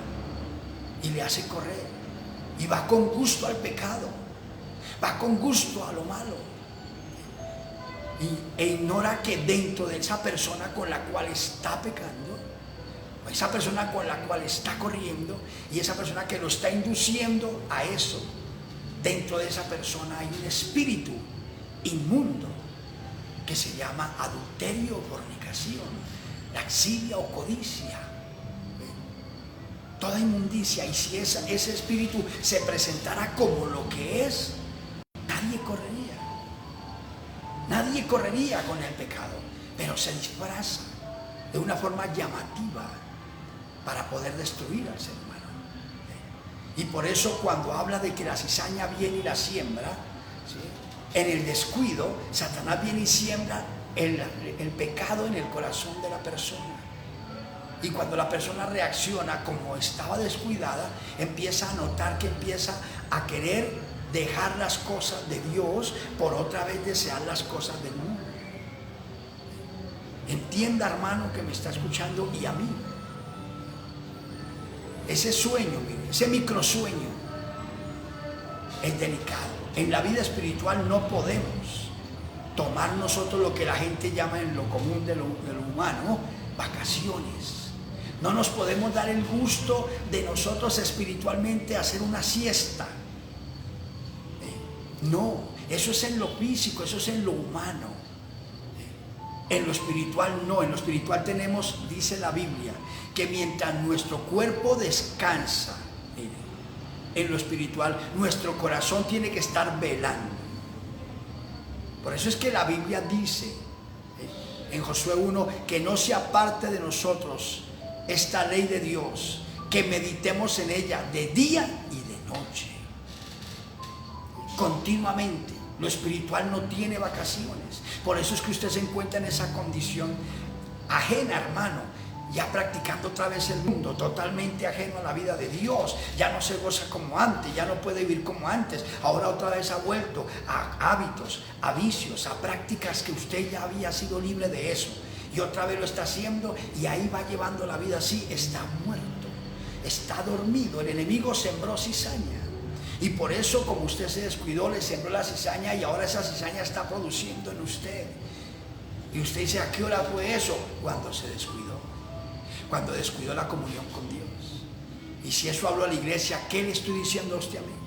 B: y le hace correr. Y va con gusto al pecado, va con gusto a lo malo, e ignora que dentro de esa persona con la cual está pecando, o esa persona con la cual está corriendo, y esa persona que lo está induciendo a eso, dentro de esa persona hay un espíritu inmundo que se llama adulterio o fornicación, laxidia o codicia. Toda inmundicia. Y si ese espíritu se presentara como lo que es, nadie correría con el pecado, pero se disfraza de una forma llamativa para poder destruir al ser humano. Y por eso cuando habla de que la cizaña viene y la siembra, ¿sí?, en el descuido, Satanás viene y siembra el pecado en el corazón de la persona. Y cuando la persona reacciona como estaba descuidada, empieza a notar que empieza a querer dejar las cosas de Dios por otra vez desear las cosas del mundo. Entienda, hermano, que me está escuchando, y a mí. Ese sueño, ese microsueño es delicado. En la vida espiritual no podemos tomar nosotros lo que la gente llama en lo común de lo humano, vacaciones. No nos podemos dar el gusto de nosotros espiritualmente hacer una siesta. No, eso es en lo físico, eso es en lo humano. En lo espiritual no, en lo espiritual tenemos, dice la Biblia, que mientras nuestro cuerpo descansa, en lo espiritual nuestro corazón tiene que estar velando. Por eso es que la Biblia dice en Josué 1 que no se aparte de nosotros esta ley de Dios, que meditemos en ella de día y de noche, continuamente. Lo espiritual no tiene vacaciones. Por eso es que usted se encuentra en esa condición ajena, hermano, ya practicando otra vez el mundo, totalmente ajeno a la vida de Dios. Ya no se goza como antes, ya no puede vivir como antes. Ahora otra vez ha vuelto a hábitos, a vicios, a prácticas que usted ya había sido libre de eso, y otra vez lo está haciendo, y ahí va llevando la vida así. Está muerto, está dormido. El enemigo sembró cizaña, y por eso, como usted se descuidó, le sembró la cizaña, y ahora esa cizaña está produciendo en usted. Y usted dice, ¿a qué hora fue eso? Cuando se descuidó. Cuando descuidó la comunión con Dios. Y si eso habló a la iglesia, ¿qué le estoy diciendo a usted, amigo?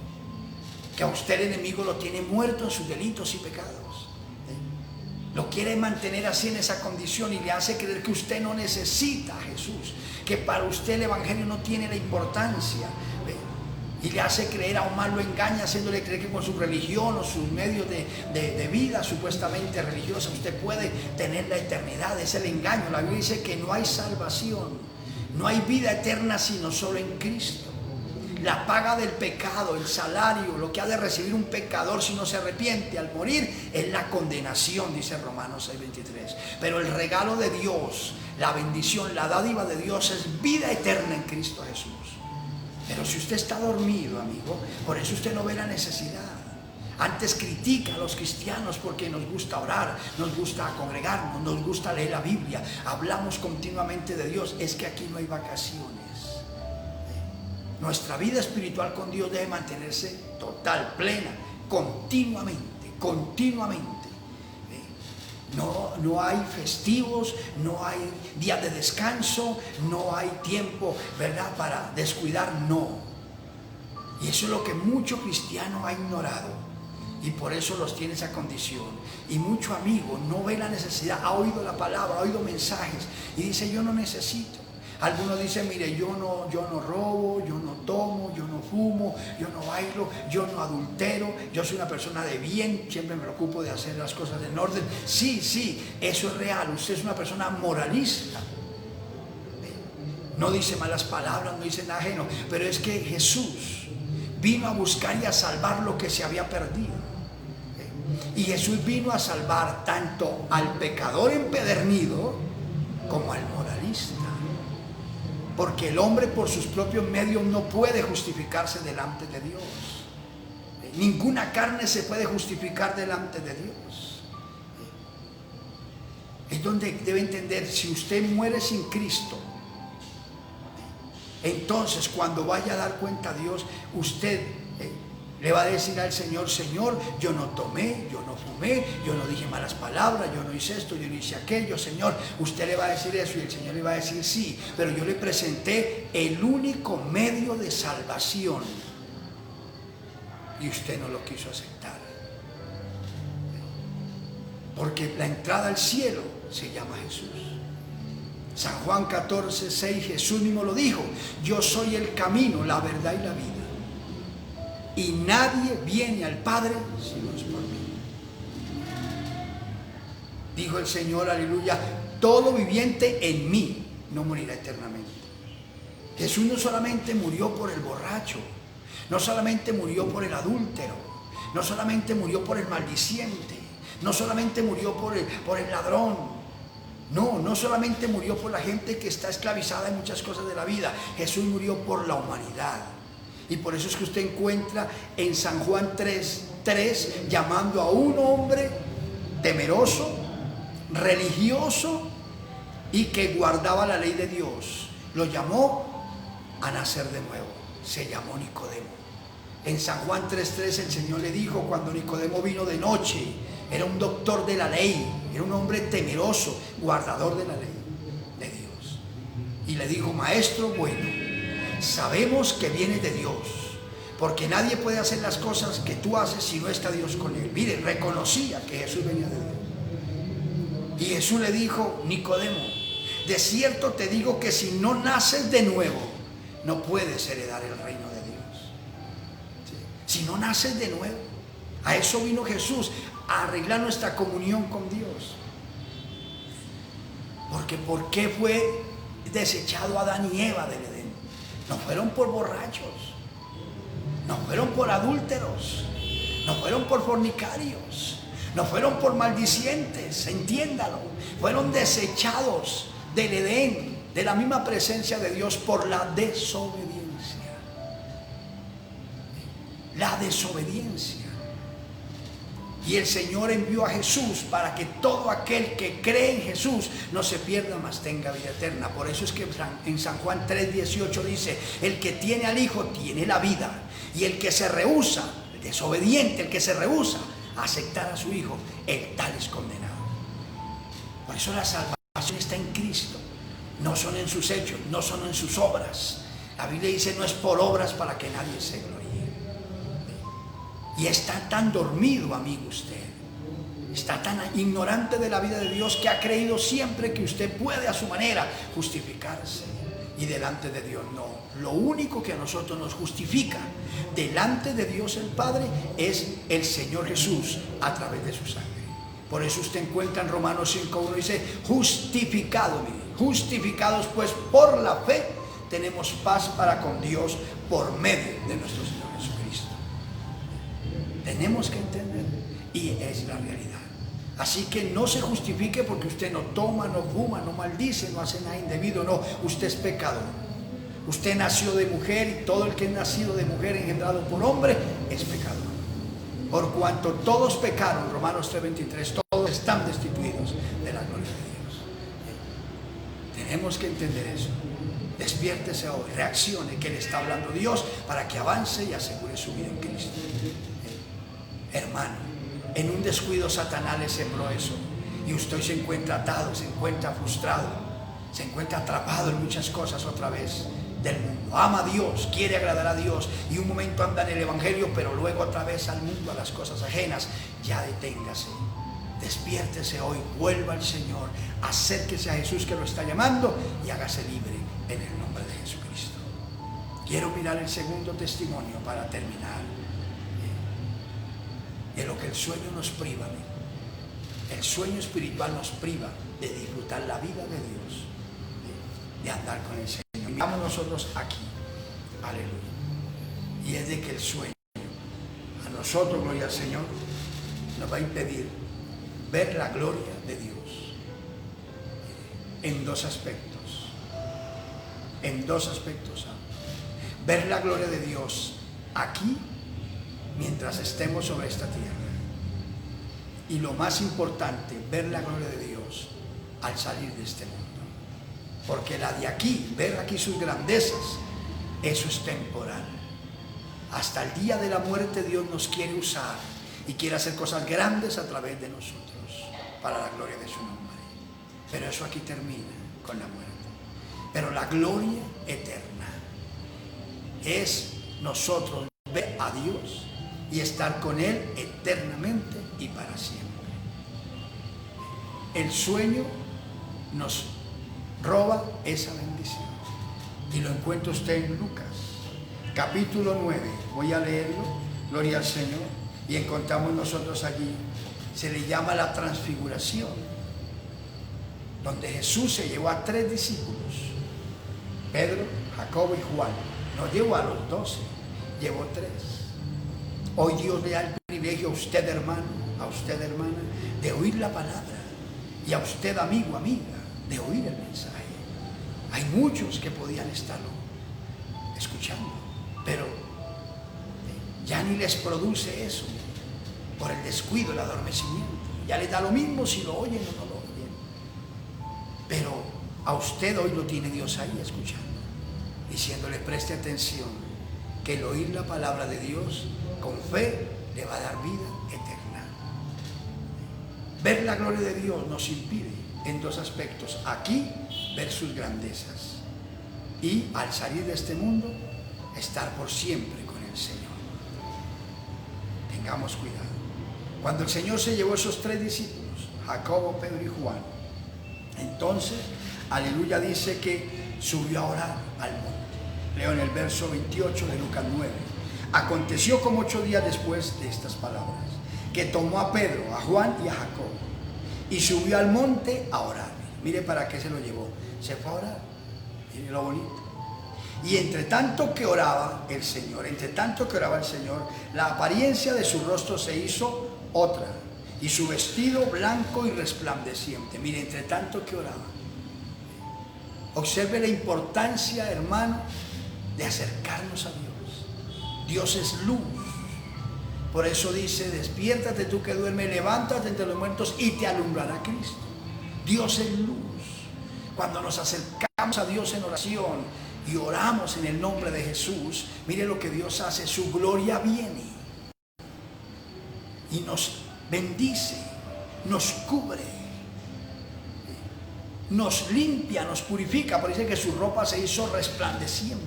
B: Que a usted el enemigo lo tiene muerto en sus delitos y pecados. Lo quiere mantener así en esa condición y le hace creer que usted no necesita a Jesús, que para usted el evangelio no tiene la importancia. Y le hace creer, aún más lo engaña, haciéndole creer que con su religión o sus medios de vida supuestamente religiosa usted puede tener la eternidad. Es el engaño. La Biblia dice que no hay salvación, no hay vida eterna sino solo en Cristo. La paga del pecado, el salario, lo que ha de recibir un pecador si no se arrepiente al morir es la condenación, dice Romanos 6:23. Pero el regalo de Dios, la bendición, la dádiva de Dios es vida eterna en Cristo Jesús. Pero si usted está dormido, amigo, por eso usted no ve la necesidad. Antes critica a los cristianos porque nos gusta orar, nos gusta congregarnos, nos gusta leer la Biblia, hablamos continuamente de Dios. Es que aquí no hay vacaciones. Nuestra vida espiritual con Dios debe mantenerse total, plena, continuamente. No hay festivos, no hay días de descanso, no hay tiempo, ¿verdad?, para descuidar, no. Y eso es lo que mucho cristiano ha ignorado y por eso los tiene esa condición. Y mucho amigo no ve la necesidad, ha oído la palabra, ha oído mensajes y dice, yo no necesito. Algunos dicen, mire, yo no robo, yo no tomo, yo no fumo, yo no bailo, yo no adultero, yo soy una persona de bien, siempre me preocupo de hacer las cosas en orden. Sí, eso es real, usted es una persona moralista. No dice malas palabras, no dice nada ajeno, pero es que Jesús vino a buscar y a salvar lo que se había perdido. Y Jesús vino a salvar tanto al pecador empedernido como al moralista. Porque el hombre por sus propios medios no puede justificarse delante de Dios. Ninguna carne se puede justificar delante de Dios. Es donde debe entender, si usted muere sin Cristo, entonces cuando vaya a dar cuenta a Dios, usted le va a decir al Señor, Señor, yo no tomé, yo no fumé, yo no dije malas palabras, yo no hice esto, yo no hice aquello, Señor. Usted le va a decir eso y el Señor le va a decir, sí, pero yo le presenté el único medio de salvación y usted no lo quiso aceptar. Porque la entrada al cielo se llama Jesús. San Juan 14:6, Jesús mismo lo dijo, yo soy el camino, la verdad y la vida. Y nadie viene al Padre si no es por mí. Dijo el Señor, aleluya, todo viviente en mí no morirá eternamente. Jesús no solamente murió por el borracho, no solamente murió por el adúltero, no solamente murió por el maldiciente, no solamente murió por el ladrón, no solamente murió por la gente que está esclavizada en muchas cosas de la vida. Jesús murió por la humanidad. Y por eso es que usted encuentra en San Juan 3:3 llamando a un hombre temeroso, religioso y que guardaba la ley de Dios. Lo llamó a nacer de nuevo. Se llamó Nicodemo. En San Juan 3:3 el Señor le dijo, cuando Nicodemo vino de noche, era un doctor de la ley, era un hombre temeroso, guardador de la ley de Dios. Y le dijo, maestro bueno, sabemos que viene de Dios, porque nadie puede hacer las cosas que tú haces si no está Dios con él. Mire, reconocía que Jesús venía de Dios. Y Jesús le dijo, Nicodemo, de cierto te digo que si no naces de nuevo, no puedes heredar el reino de Dios. ¿Sí? Si no naces de nuevo, a eso vino Jesús, a arreglar nuestra comunión con Dios. Porque ¿por qué fue desechado Adán y Eva del Edén? No fueron por borrachos, no fueron por adúlteros, no fueron por fornicarios, no fueron por maldicientes, entiéndalo. Fueron desechados del Edén, de la misma presencia de Dios, por la desobediencia. La desobediencia. Y el Señor envió a Jesús para que todo aquel que cree en Jesús no se pierda, mas tenga vida eterna. Por eso es que en San Juan 3:18 dice, el que tiene al Hijo tiene la vida. Y el que se rehúsa, el desobediente, el que se rehúsa a aceptar a su Hijo, el tal es condenado. Por eso la salvación está en Cristo. No son en sus hechos, no son en sus obras. La Biblia dice, no es por obras para que nadie se gloríe. Y está tan dormido, amigo, usted. Está tan ignorante de la vida de Dios que ha creído siempre que usted puede a su manera justificarse. Y delante de Dios no. Lo único que a nosotros nos justifica delante de Dios el Padre es el Señor Jesús a través de su sangre. Por eso usted encuentra en Romanos 5:1 dice, justificados pues por la fe tenemos paz para con Dios por medio de nuestro Señor Jesucristo. Tenemos que entender, y es la realidad. Así que no se justifique porque usted no toma, no fuma, no maldice, no hace nada indebido. No, usted es pecador. Usted nació de mujer y todo el que es nacido de mujer engendrado por hombre es pecador. Por cuanto todos pecaron, Romanos 3:23, todos están destituidos de la gloria de Dios. Tenemos que entender eso. Despiértese hoy, reaccione que le está hablando Dios para que avance y asegure su vida en Cristo. Hermano, en un descuido Satanás le sembró eso y usted se encuentra atado, se encuentra frustrado, se encuentra atrapado en muchas cosas otra vez del mundo. Ama a Dios, quiere agradar a Dios y un momento anda en el evangelio, pero luego otra vez al mundo, a las cosas ajenas. Ya deténgase, despiértese hoy, vuelva al Señor, acérquese a Jesús que lo está llamando y hágase libre en el nombre de Jesucristo. Quiero mirar el segundo testimonio para terminar. De lo que el sueño nos priva. El sueño espiritual nos priva de disfrutar la vida de Dios, de andar con el Señor. Miramos nosotros aquí, aleluya. Y es de que el sueño a nosotros, gloria al Señor, nos va a impedir ver la gloria de Dios en dos aspectos. En dos aspectos. Ver la gloria de Dios aquí mientras estemos sobre esta tierra. Y lo más importante, ver la gloria de Dios al salir de este mundo. Porque la de aquí, ver aquí sus grandezas, eso es temporal. Hasta el día de la muerte Dios nos quiere usar y quiere hacer cosas grandes a través de nosotros, para la gloria de su nombre. Pero eso aquí termina con la muerte. Pero la gloria eterna es nosotros ver a Dios y estar con Él eternamente y para siempre. El sueño nos roba esa bendición. Y lo encuentra usted en Lucas, capítulo 9. Voy a leerlo, gloria al Señor. Y encontramos nosotros allí, se le llama la transfiguración, donde Jesús se llevó a 3 discípulos, Pedro, Jacobo y Juan. No llevó a los 12, llevó 3. Hoy Dios le da el privilegio a usted, hermano, a usted, hermana, de oír la palabra, y a usted, amigo, amiga, de oír el mensaje. Hay muchos que podían estarlo escuchando, pero ya ni les produce eso por el descuido, el adormecimiento. Ya les da lo mismo si lo oyen o no lo oyen. Pero a usted hoy lo tiene Dios ahí escuchando, diciéndole preste atención, que el oír la palabra de Dios con fe le va a dar vida eterna. Ver la gloria de Dios nos impide en 2 aspectos. Aquí, ver sus grandezas, y al salir de este mundo, estar por siempre con el Señor. Tengamos cuidado. Cuando el Señor se llevó esos 3 discípulos, Jacobo, Pedro y Juan, entonces, aleluya, dice que subió a orar al monte. Leo en el verso 28 de Lucas 9. Aconteció como 8 días después de estas palabras, que tomó a Pedro, a Juan y a Jacobo, y subió al monte a orar. Mire para qué se lo llevó. Se fue a orar. Mire lo bonito. Y entre tanto que oraba el Señor, la apariencia de su rostro se hizo otra, y su vestido blanco y resplandeciente. Mire, entre tanto que oraba. Observe la importancia, hermano, de acercarnos a Dios. Dios es luz. Por eso dice, despiértate tú que duermes, levántate entre los muertos y te alumbrará Cristo. Dios es luz. Cuando nos acercamos a Dios en oración y oramos en el nombre de Jesús, mire lo que Dios hace, su gloria viene y nos bendice, nos cubre. nos limpia, nos purifica. Por eso dice que su ropa se hizo resplandeciente,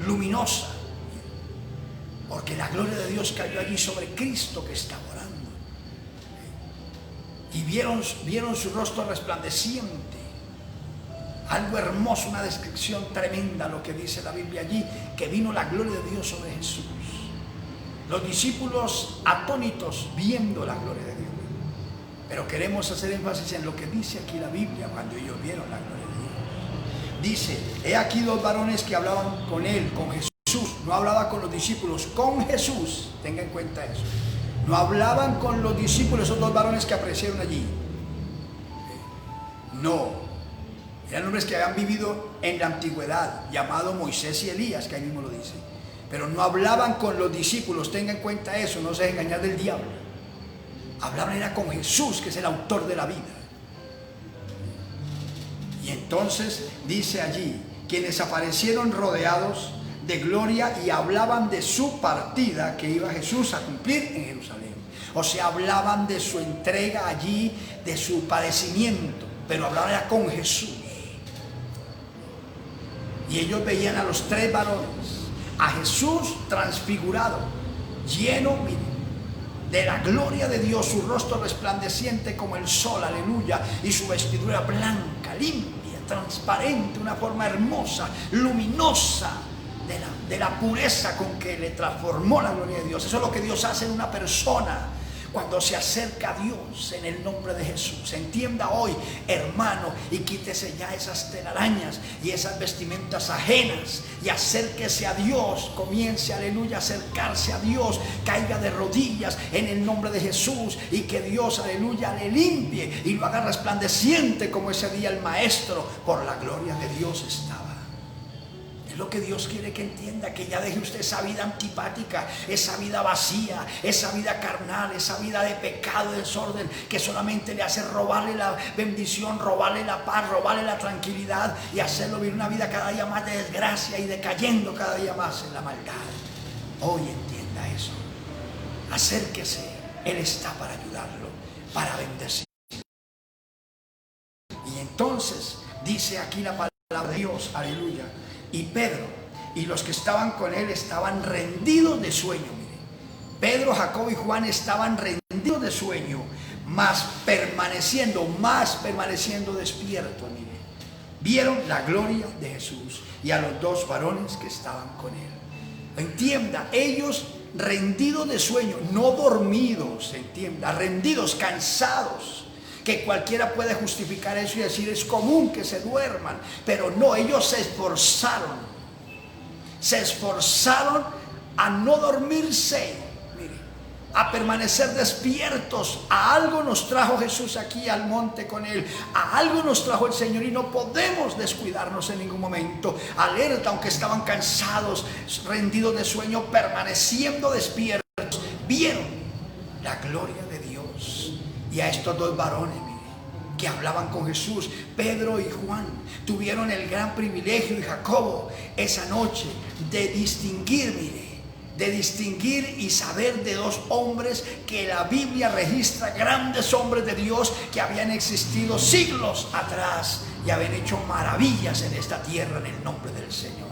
B: luminosa, porque la gloria de Dios cayó allí sobre Cristo que estaba orando. Y vieron su rostro resplandeciente. Algo hermoso, una descripción tremenda lo que dice la Biblia allí, que vino la gloria de Dios sobre Jesús. Los discípulos atónitos viendo la gloria de Dios. Pero queremos hacer énfasis en lo que dice aquí la Biblia cuando ellos vieron la gloria de Dios. Dice, he aquí dos varones que hablaban con él, con Jesús. No hablaba con los discípulos, con Jesús. Tenga en cuenta eso. No hablaban con los discípulos, esos dos varones que aparecieron allí. No. Eran hombres que habían vivido en la antigüedad, llamados Moisés y Elías, que ahí mismo lo dice. Pero no hablaban con los discípulos, tenga en cuenta eso, no se dejen engañar del diablo. Hablaban era con Jesús, que es el autor de la vida. Y entonces dice allí, quienes aparecieron rodeados de gloria y hablaban de su partida que iba Jesús a cumplir en Jerusalén. O sea, hablaban de su entrega allí, de su padecimiento, pero hablaban era con Jesús. Y ellos veían a los tres varones, a Jesús transfigurado, lleno, miren, de la gloria de Dios, su rostro resplandeciente como el sol, aleluya, y su vestidura blanca, limpia, transparente, una forma hermosa, luminosa, de la pureza con que le transformó la gloria de Dios. Eso es lo que Dios hace en una persona cuando se acerca a Dios en el nombre de Jesús. Entienda hoy, hermano, y quítese ya esas telarañas y esas vestimentas ajenas y acérquese a Dios. Comience, aleluya, a acercarse a Dios, caiga de rodillas en el nombre de Jesús y que Dios, aleluya, le limpie y lo haga resplandeciente como ese día el maestro por la gloria de Dios estaba. Lo que Dios quiere que entienda, que ya deje usted esa vida antipática, esa vida vacía, esa vida carnal, esa vida de pecado, de desorden, que solamente le hace robarle la bendición, robarle la paz, robarle la tranquilidad y hacerlo vivir una vida cada día más de desgracia y decayendo cada día más en la maldad. Hoy entienda eso, acérquese, Él está para ayudarlo, para bendecir. Y entonces dice aquí la palabra de Dios, aleluya. Y Pedro y los que estaban con él estaban rendidos de sueño. Mire, Pedro, Jacobo y Juan estaban rendidos de sueño, más permaneciendo despiertos. Mire, vieron la gloria de Jesús y a los dos varones que estaban con él. Entienda, ellos rendidos de sueño, no dormidos, entienda, rendidos, cansados. Que cualquiera puede justificar eso y decir es común que se duerman, pero no, ellos se esforzaron a no dormirse, mire, a permanecer despiertos. A algo nos trajo Jesús aquí al monte con él, a algo nos trajo el Señor y no podemos descuidarnos en ningún momento. Alerta, aunque estaban cansados, rendidos de sueño, permaneciendo despiertos, vieron la gloria de Dios. Y a estos dos varones, mire, que hablaban con Jesús, Pedro y Juan, tuvieron el gran privilegio, y Jacobo, esa noche, de distinguir, mire, de distinguir y saber de dos hombres que la Biblia registra, grandes hombres de Dios que habían existido siglos atrás y habían hecho maravillas en esta tierra en el nombre del Señor.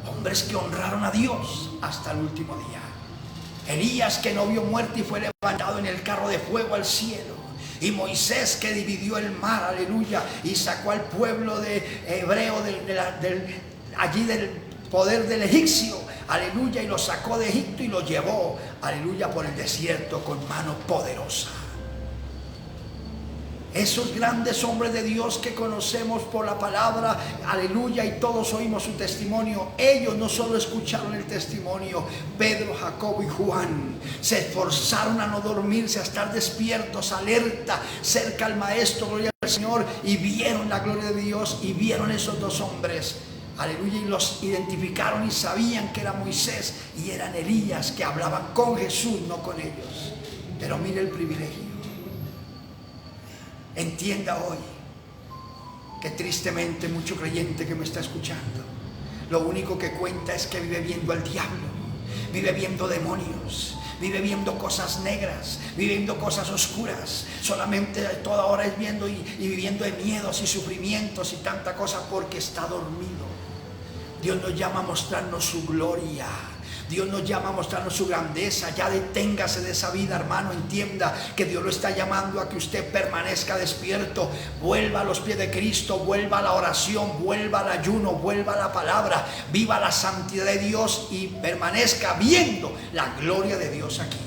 B: Hombres que honraron a Dios hasta el último día. Elías, que no vio muerte y fue levantado en el carro de fuego al cielo. Y Moisés, que dividió el mar, aleluya, y sacó al pueblo de hebreo allí del poder del egipcio, aleluya, y lo sacó de Egipto y lo llevó, aleluya, por el desierto con mano poderosa. Esos grandes hombres de Dios que conocemos por la palabra, aleluya, y todos oímos su testimonio. Ellos no solo escucharon el testimonio, Pedro, Jacobo y Juan se esforzaron a no dormirse, a estar despiertos, alerta, cerca al Maestro, gloria al Señor, y vieron la gloria de Dios y vieron esos dos hombres, aleluya, y los identificaron y sabían que era Moisés y eran Elías, que hablaban con Jesús, no con ellos. Pero mire el privilegio. Entienda hoy que tristemente mucho creyente que me está escuchando, lo único que cuenta es que vive viendo al diablo, vive viendo demonios, vive viendo cosas negras, vive viendo cosas oscuras, solamente toda hora es viendo y viviendo de miedos y sufrimientos y tanta cosa porque está dormido. Dios nos llama a mostrarnos su gloria. Dios nos llama a mostrarnos su grandeza. Ya deténgase de esa vida, hermano. Entienda que Dios lo está llamando a que usted permanezca despierto. Vuelva a los pies de Cristo, vuelva a la oración, vuelva al ayuno, vuelva a la palabra. Viva la santidad de Dios y permanezca viendo la gloria de Dios aquí.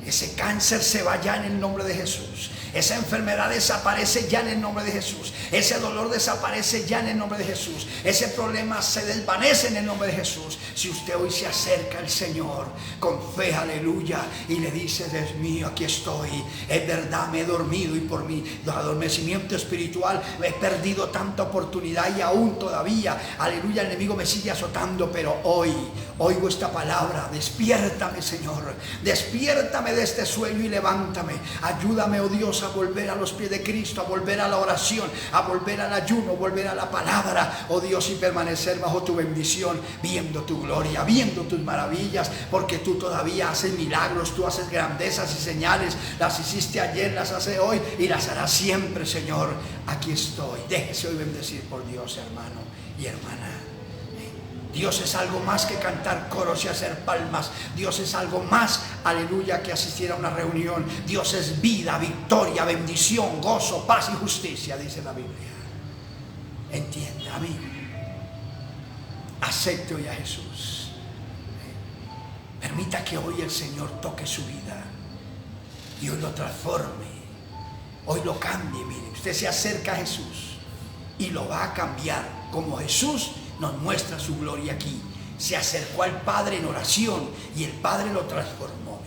B: Ese cáncer se va ya en el nombre de Jesús. Esa enfermedad desaparece ya en el nombre de Jesús. Ese dolor desaparece ya en el nombre de Jesús. Ese problema se desvanece en el nombre de Jesús. Si usted hoy se acerca al Señor con fe, aleluya, y le dice: Dios mío, aquí estoy. Es verdad, me he dormido y por mi adormecimiento espiritual he perdido tanta oportunidad y aún todavía, aleluya, el enemigo me sigue azotando, pero hoy oigo esta palabra: despiértame, Señor, despiértame de este sueño y levántame. Ayúdame, oh Dios, a volver a los pies de Cristo, a volver a la oración, a volver al ayuno, volver a la palabra, oh Dios, y permanecer bajo tu bendición, viendo tu gloria, viendo tus maravillas, porque tú todavía haces milagros, tú haces grandezas y señales. Las hiciste ayer, las haces hoy y las harás siempre, Señor. Aquí estoy. Déjese hoy bendecir por Dios, hermano y hermana. Dios es algo más que cantar coros y hacer palmas. Dios es algo más, aleluya, que asistir a una reunión. Dios es vida, victoria, bendición, gozo, paz y justicia, dice la Biblia. Entienda, amigo. Acepte hoy a Jesús. Permita que hoy el Señor toque su vida y hoy lo transforme, hoy lo cambie. Mire, usted se acerca a Jesús y lo va a cambiar como Jesús nos muestra su gloria aquí. Se acercó al Padre en oración y el Padre lo transformó.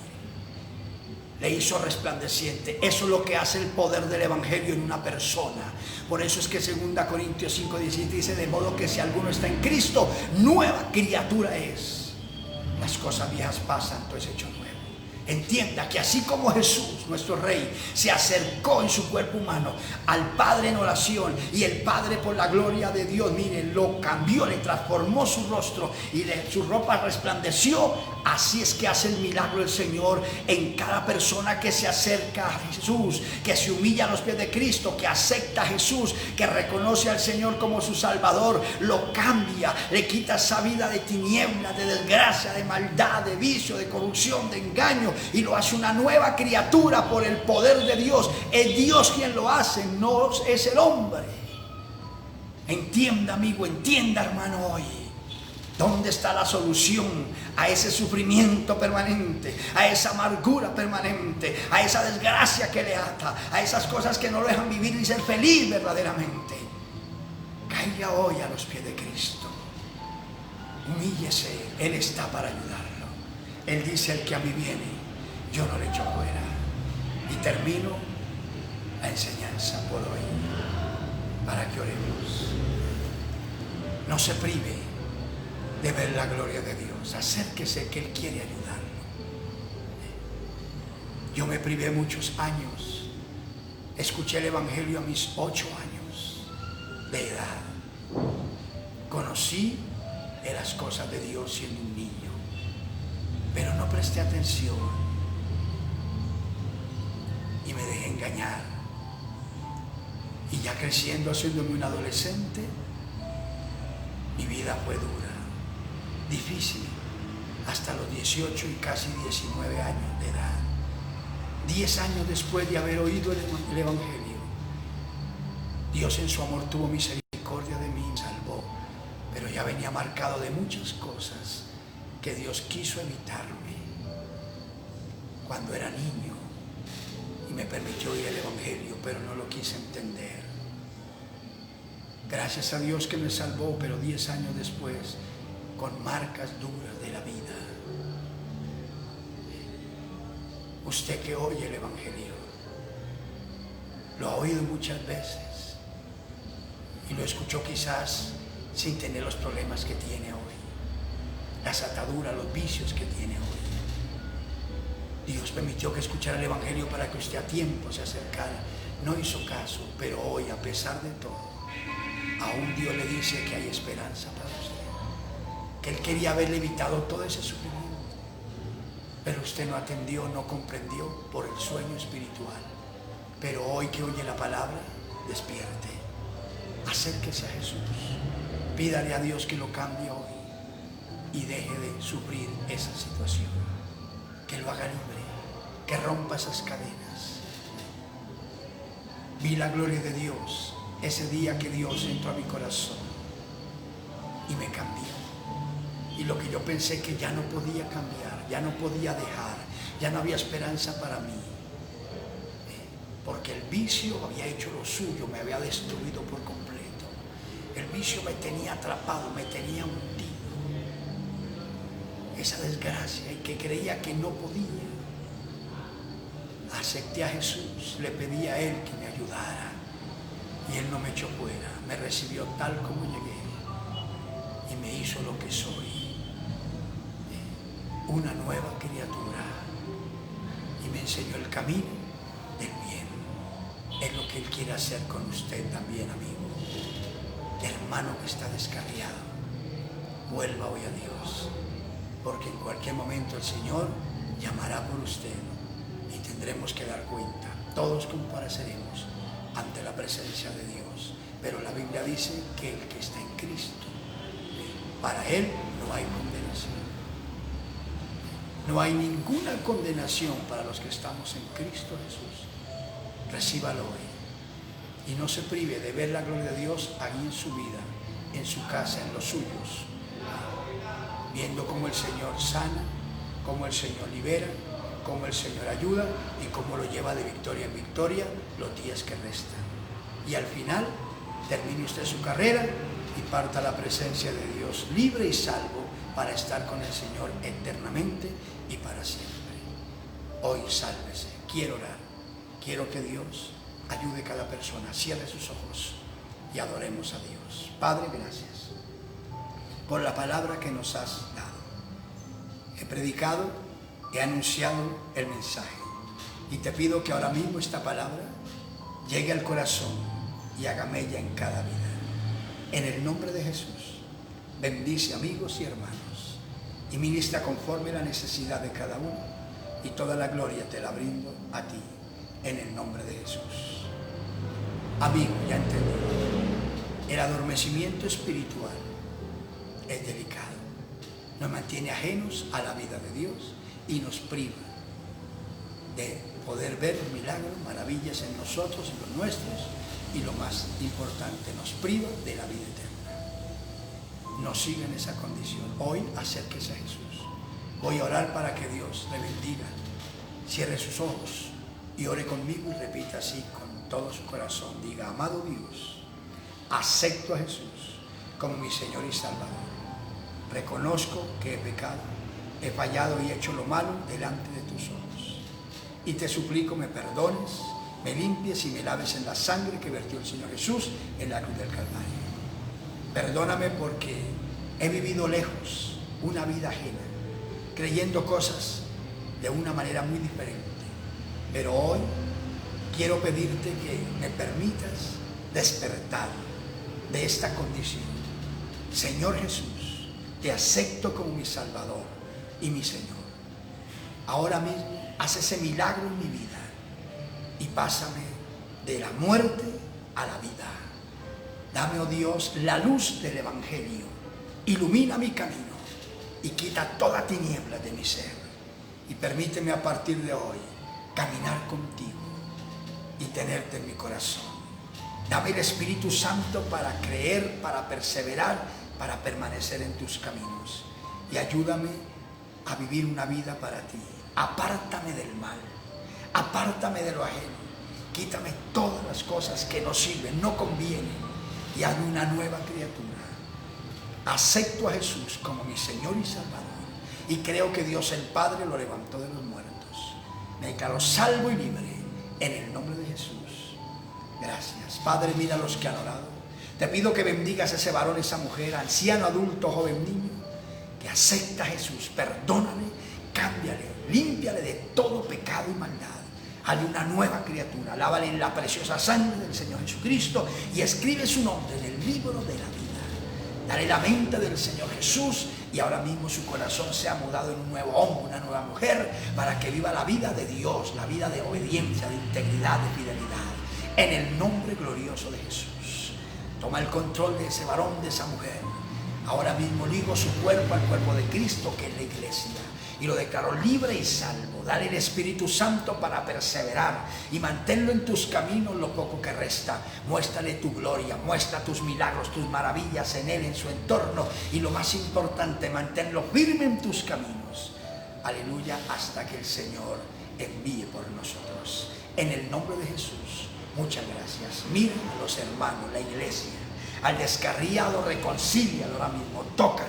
B: Le hizo resplandeciente. Eso es lo que hace el poder del Evangelio en una persona. Por eso es que 2 Corintios 5:17 dice: de modo que si alguno está en Cristo, nueva criatura es. Las cosas viejas pasan, todo es hecho nuevo. Entienda que así como Jesús, nuestro Rey, se acercó en su cuerpo humano al Padre en oración y el Padre, por la gloria de Dios, miren, lo cambió, le transformó su rostro y su ropa resplandeció. Así es que hace el milagro el Señor en cada persona que se acerca a Jesús, que se humilla a los pies de Cristo, que acepta a Jesús, que reconoce al Señor como su Salvador. Lo cambia, le quita esa vida de tinieblas, de desgracia, de maldad, de vicio, de corrupción, de engaño, y lo hace una nueva criatura por el poder de Dios. Es Dios quien lo hace, no es el hombre. Entienda, amigo, entienda, hermano, hoy ¿dónde está la solución a ese sufrimiento permanente, a esa amargura permanente, a esa desgracia que le ata, a esas cosas que no lo dejan vivir y ser feliz verdaderamente? Caiga hoy a los pies de Cristo, humíllese, Él está para ayudarlo. Él dice: el que a mí viene, yo no le echo fuera. Y termino la enseñanza por hoy para que oremos. No se prive de ver la gloria de Dios. Acérquese, que Él quiere ayudarlo. Yo me privé muchos años. Escuché el Evangelio a mis 8 años de edad. Conocí de las cosas de Dios siendo un niño, pero no presté atención y me dejé engañar. Y ya creciendo, haciéndome un adolescente, mi vida fue dura, difícil, hasta los 18 y casi 19 años de edad. 10 años después de haber oído el Evangelio, Dios en su amor tuvo misericordia de mí y me salvó, pero ya venía marcado de muchas cosas que Dios quiso evitarme cuando era niño y me permitió oír el Evangelio, pero no lo quise entender. Gracias a Dios que me salvó, pero 10 años después, con marcas duras de la vida. Usted que oye el Evangelio, lo ha oído muchas veces y lo escuchó quizás sin tener los problemas que tiene hoy, las ataduras, los vicios que tiene hoy. Dios permitió que escuchara el Evangelio para que usted a tiempo se acercara. No hizo caso, pero hoy, a pesar de todo, aún Dios le dice que hay esperanza para usted, que Él quería haberle evitado todo ese sufrimiento. Pero usted no atendió, no comprendió por el sueño espiritual. Pero hoy que oye la palabra, despierte. Acérquese a Jesús. Pídale a Dios que lo cambie hoy y deje de sufrir esa situación. Que lo haga libre, que rompa esas cadenas. Vi la gloria de Dios ese día que Dios entró a mi corazón y me cambió. Y lo que yo pensé que ya no podía cambiar, ya no podía dejar, ya no había esperanza para mí, porque el vicio había hecho lo suyo, me había destruido por completo. El vicio me tenía atrapado, me tenía hundido. Esa desgracia, y que creía que no podía. Acepté a Jesús, le pedí a Él que me ayudara y Él no me echó fuera, me recibió tal como llegué y me hizo lo que soy, una nueva criatura, y me enseñó el camino del bien. Es lo que Él quiere hacer con usted también, amigo, hermano que está descarriado. Vuelva hoy a Dios, porque en cualquier momento el Señor llamará por usted y tendremos que dar cuenta. Todos compareceremos ante la presencia de Dios, pero la Biblia dice que el que está en Cristo, para Él no hay condenación. No hay ninguna condenación para los que estamos en Cristo Jesús. Recíbalo hoy y no se prive de ver la gloria de Dios ahí en su vida, en su casa, en los suyos, viendo cómo el Señor sana, cómo el Señor libera, cómo el Señor ayuda y cómo lo lleva de victoria en victoria los días que restan. Y al final termine usted su carrera y parta a la presencia de Dios libre y salvo para estar con el Señor eternamente y para siempre. Hoy sálvese. Quiero orar. Quiero que Dios ayude a cada persona. Cierre sus ojos y adoremos a Dios. Padre, gracias por la palabra que nos has dado. He predicado, he anunciado el mensaje y te pido que ahora mismo esta palabra llegue al corazón y haga mella en cada vida. En el nombre de Jesús, bendice amigos y hermanos y ministra conforme la necesidad de cada uno, y toda la gloria te la brindo a ti, en el nombre de Jesús. Amigo, ya entendí, el adormecimiento espiritual es delicado, nos mantiene ajenos a la vida de Dios y nos priva de poder ver milagros, maravillas en nosotros, en los nuestros, y lo más importante, nos priva de la vida eterna. No siga en esa condición. Hoy acérquese a Jesús. Voy a orar para que Dios le bendiga. Cierre sus ojos y ore conmigo y repita así con todo su corazón. Diga: amado Dios, acepto a Jesús como mi Señor y Salvador. Reconozco que he pecado, he fallado y he hecho lo malo delante de tus ojos. Y te suplico me perdones, me limpies y me laves en la sangre que vertió el Señor Jesús en la cruz del Calvario. Perdóname porque he vivido lejos, una vida ajena, creyendo cosas de una manera muy diferente. Pero hoy quiero pedirte que me permitas despertar de esta condición. Señor Jesús, te acepto como mi Salvador y mi Señor. Ahora mismo haz ese milagro en mi vida y pásame de la muerte a la vida. Dame, oh Dios, la luz del Evangelio. Ilumina mi camino y quita toda tiniebla de mi ser. Y permíteme a partir de hoy caminar contigo y tenerte en mi corazón. Dame el Espíritu Santo para creer, para perseverar, para permanecer en tus caminos. Y ayúdame a vivir una vida para ti. Apártame del mal, apártame de lo ajeno. Quítame todas las cosas que no sirven, no convienen, y hazme una nueva criatura. Acepto a Jesús como mi Señor y Salvador y creo que Dios el Padre lo levantó de los muertos. Me declaro salvo y libre en el nombre de Jesús. Gracias. Padre, mira a los que han orado. Te pido que bendigas a ese varón, esa mujer, anciano, adulto, joven, niño, que acepta a Jesús. Perdónale, cámbiale, límpiale de todo pecado y maldad. Hazle una nueva criatura, lávale en la preciosa sangre del Señor Jesucristo y escribe su nombre en el libro de la vida. Dale la mente del Señor Jesús y ahora mismo su corazón se ha mudado en un nuevo hombre, una nueva mujer, para que viva la vida de Dios, la vida de obediencia, de integridad, de fidelidad, en el nombre glorioso de Jesús. Toma el control de ese varón, de esa mujer. Ahora mismo ligo su cuerpo al cuerpo de Cristo, que es la iglesia, y lo declaro libre y salvo. Dale el Espíritu Santo para perseverar y manténlo en tus caminos lo poco que resta. Muéstrale tu gloria, muestra tus milagros, tus maravillas en él, en su entorno, y lo más importante, manténlo firme en tus caminos. Aleluya, hasta que el Señor envíe por nosotros. En el nombre de Jesús, muchas gracias. Miren a los hermanos, la iglesia, al descarriado, reconcílialo ahora mismo, tócalo,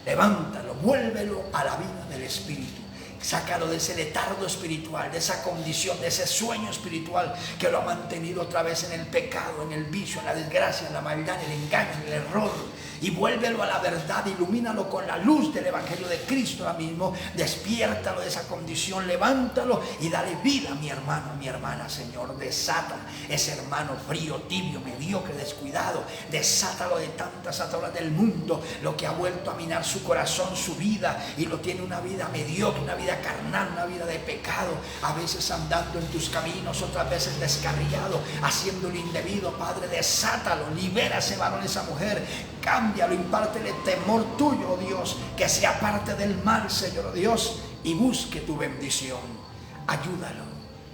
B: levántalo, vuélvelo a la vida del Espíritu. Sácalo de ese letargo espiritual, de esa condición, de ese sueño espiritual que lo ha mantenido otra vez en el pecado, en el vicio, en la desgracia, en la maldad, en el engaño, en el error. Y vuélvelo a la verdad, ilumínalo con la luz del Evangelio de Cristo ahora mismo. Despiértalo de esa condición, levántalo y dale vida a mi hermano, a mi hermana, Señor. Desata ese hermano frío, tibio, mediocre, descuidado. Desátalo de tantas ataduras del mundo, lo que ha vuelto a minar su corazón, su vida, y lo tiene una vida mediocre, una vida carnal, una vida de pecado, a veces andando en tus caminos, otras veces descarriado, haciendo lo indebido. Padre, desátalo, libera a ese varón, esa mujer, cámbialo, impártele temor tuyo, oh Dios, que sea parte del mal, Señor, oh Dios, y busque tu bendición. Ayúdalo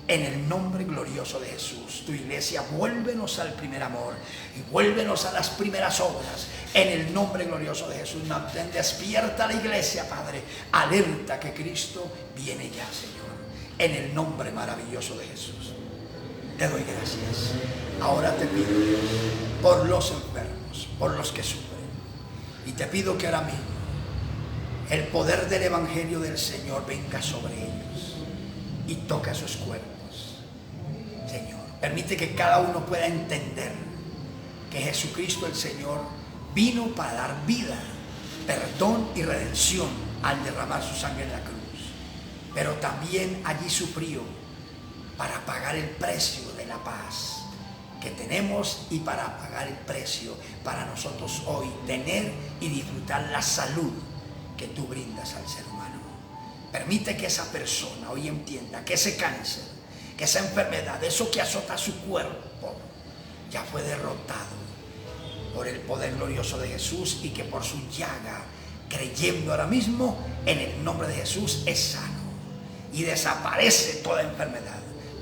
B: en el nombre glorioso de Jesús. Tu iglesia, vuélvenos al primer amor y vuélvenos a las primeras obras en el nombre glorioso de Jesús. Mantén despierta la iglesia, Padre, alerta que Cristo viene ya, Señor, en el nombre maravilloso de Jesús. Te doy gracias. Ahora te pido por los enfermos, por los que sufren, y te pido que ahora mismo el poder del Evangelio del Señor venga sobre ellos y toca sus cuerpos. Señor, permite que cada uno pueda entender que Jesucristo el Señor vino para dar vida, perdón y redención al derramar su sangre en la cruz, pero también allí sufrió para pagar el precio de la paz que tenemos y para pagar el precio para nosotros hoy tener y disfrutar la salud que tú brindas al ser humano. Permite que esa persona hoy entienda que ese cáncer, que esa enfermedad, eso que azota su cuerpo, ya fue derrotado por el poder glorioso de Jesús, y que por su llaga, creyendo ahora mismo en el nombre de Jesús, es sano y desaparece toda enfermedad,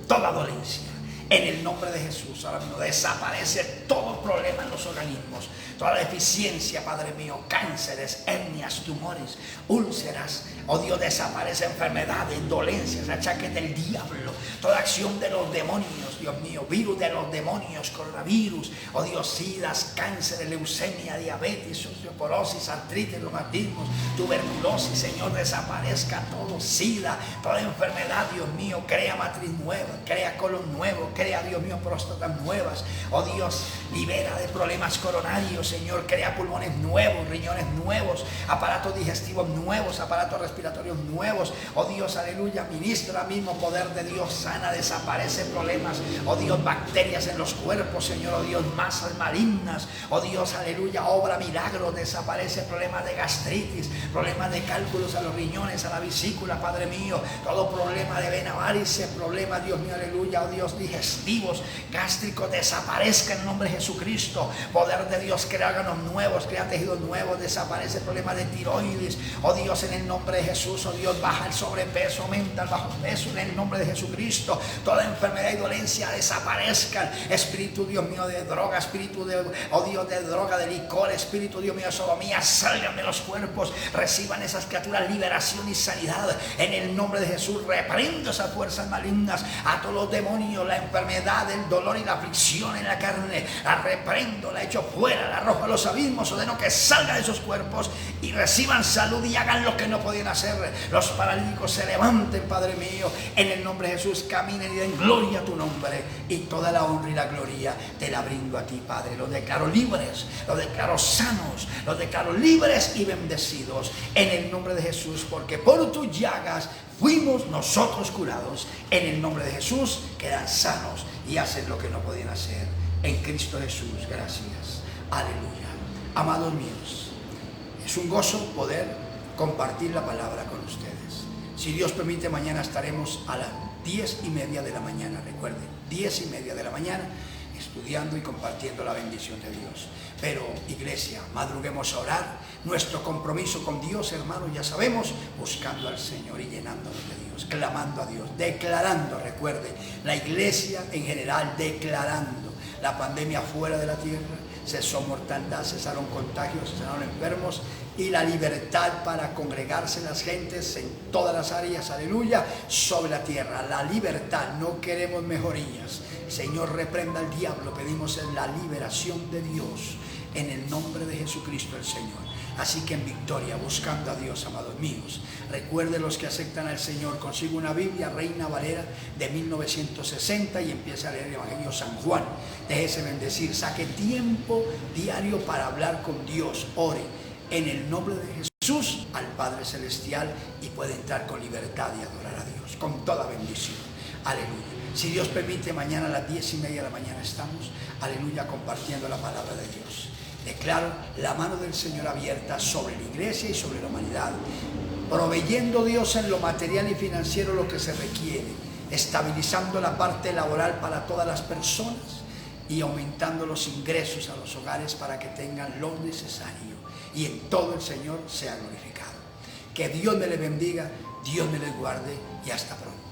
B: toda dolencia. En el nombre de Jesús ahora mismo desaparece todo problema en los organismos, toda deficiencia, Padre mío, cánceres, hernias, tumores, úlceras. Oh Dios, desaparece enfermedades, dolencias, achaques del diablo, toda acción de los demonios, Dios mío, virus de los demonios, coronavirus, oh Dios, sidas, cánceres, leucemia, diabetes, osteoporosis, artritis, reumatismos, tuberculosis. Señor, desaparezca todo, sida, toda enfermedad, Dios mío. Crea matriz nueva, crea colon nuevo, crea, Dios mío, próstatas nuevas. Oh Dios, libera de problemas coronarios, Señor. Crea pulmones nuevos, riñones nuevos, aparatos digestivos nuevos, aparatos respiratorios nuevos. Oh Dios, aleluya, ministra mismo poder de Dios, sana, desaparece problemas, oh Dios, bacterias en los cuerpos, Señor, oh Dios, masas malignas, oh Dios, aleluya, obra milagros, desaparece problemas de gastritis, problemas de cálculos a los riñones, a la vesícula, Padre mío, todo problema de vena varice, problemas, Dios mío, aleluya, oh Dios, digestivos, gástricos, desaparezca en nombre de Jesucristo. Poder de Dios, crea órganos nuevos, crea tejidos nuevos, desaparece el problema de tiroides, oh Dios, en el nombre de Jesús. Oh Dios, baja el sobrepeso, aumenta el bajo peso en el nombre de Jesucristo. Toda enfermedad y dolencia desaparezcan. Espíritu, Dios mío, de droga, espíritu de, oh Dios, de droga, de licor, espíritu, Dios mío, de sodomía, salgan de los cuerpos, reciban esas criaturas liberación y sanidad en el nombre de Jesús. Reprendo esas fuerzas malignas, a todos los demonios, la enfermedad, el dolor y la aflicción en la carne, la reprendo, la echo fuera, la arrojo a los abismos, ordeno que salgan de esos cuerpos y reciban salud y hagan lo que no podían hacer. Los paralíticos se levanten, Padre mío, en el nombre de Jesús, caminen y den gloria a tu nombre, y toda la honra y la gloria te la brindo a ti, Padre. Los declaro libres, los declaro sanos, los declaro libres y bendecidos en el nombre de Jesús, porque por tus llagas fuimos nosotros curados. En el nombre de Jesús quedan sanos y hacen lo que no podían hacer. En Cristo Jesús, gracias. Aleluya. Amados míos, Es un gozo poder compartir la palabra con ustedes. Si Dios permite, mañana estaremos a las 10:30 de la mañana, recuerden, 10:30 de la mañana, estudiando y compartiendo la bendición de Dios. Pero, iglesia, madruguemos a orar. Nuestro compromiso con Dios, hermanos, ya sabemos, buscando al Señor y llenándonos de Dios, clamando a Dios, declarando, recuerde, la iglesia en general declarando la pandemia fuera de la tierra, cesó mortandad, cesaron contagios, cesaron enfermos, y la libertad para congregarse las gentes en todas las áreas, aleluya, sobre la tierra. La libertad, no queremos mejorías. Señor, reprenda al diablo, pedimos en la liberación de Dios, en el nombre de Jesucristo el Señor. Así que en victoria, buscando a Dios, amados míos. Recuerde, los que aceptan al Señor, consigo una Biblia Reina Valera de 1960 y empiece a leer el Evangelio San Juan. Déjese bendecir, saque tiempo diario para hablar con Dios, ore en el nombre de Jesús al Padre Celestial y puede entrar con libertad y adorar a Dios, con toda bendición. Aleluya. Si Dios permite, mañana a las 10:30 de la mañana estamos, aleluya, compartiendo la palabra de Dios. Declaro la mano del Señor abierta sobre la iglesia y sobre la humanidad, proveyendo Dios en lo material y financiero lo que se requiere, estabilizando la parte laboral para todas las personas y aumentando los ingresos a los hogares para que tengan lo necesario. Y en todo el Señor sea glorificado. Que Dios me le bendiga, Dios me le guarde y hasta pronto.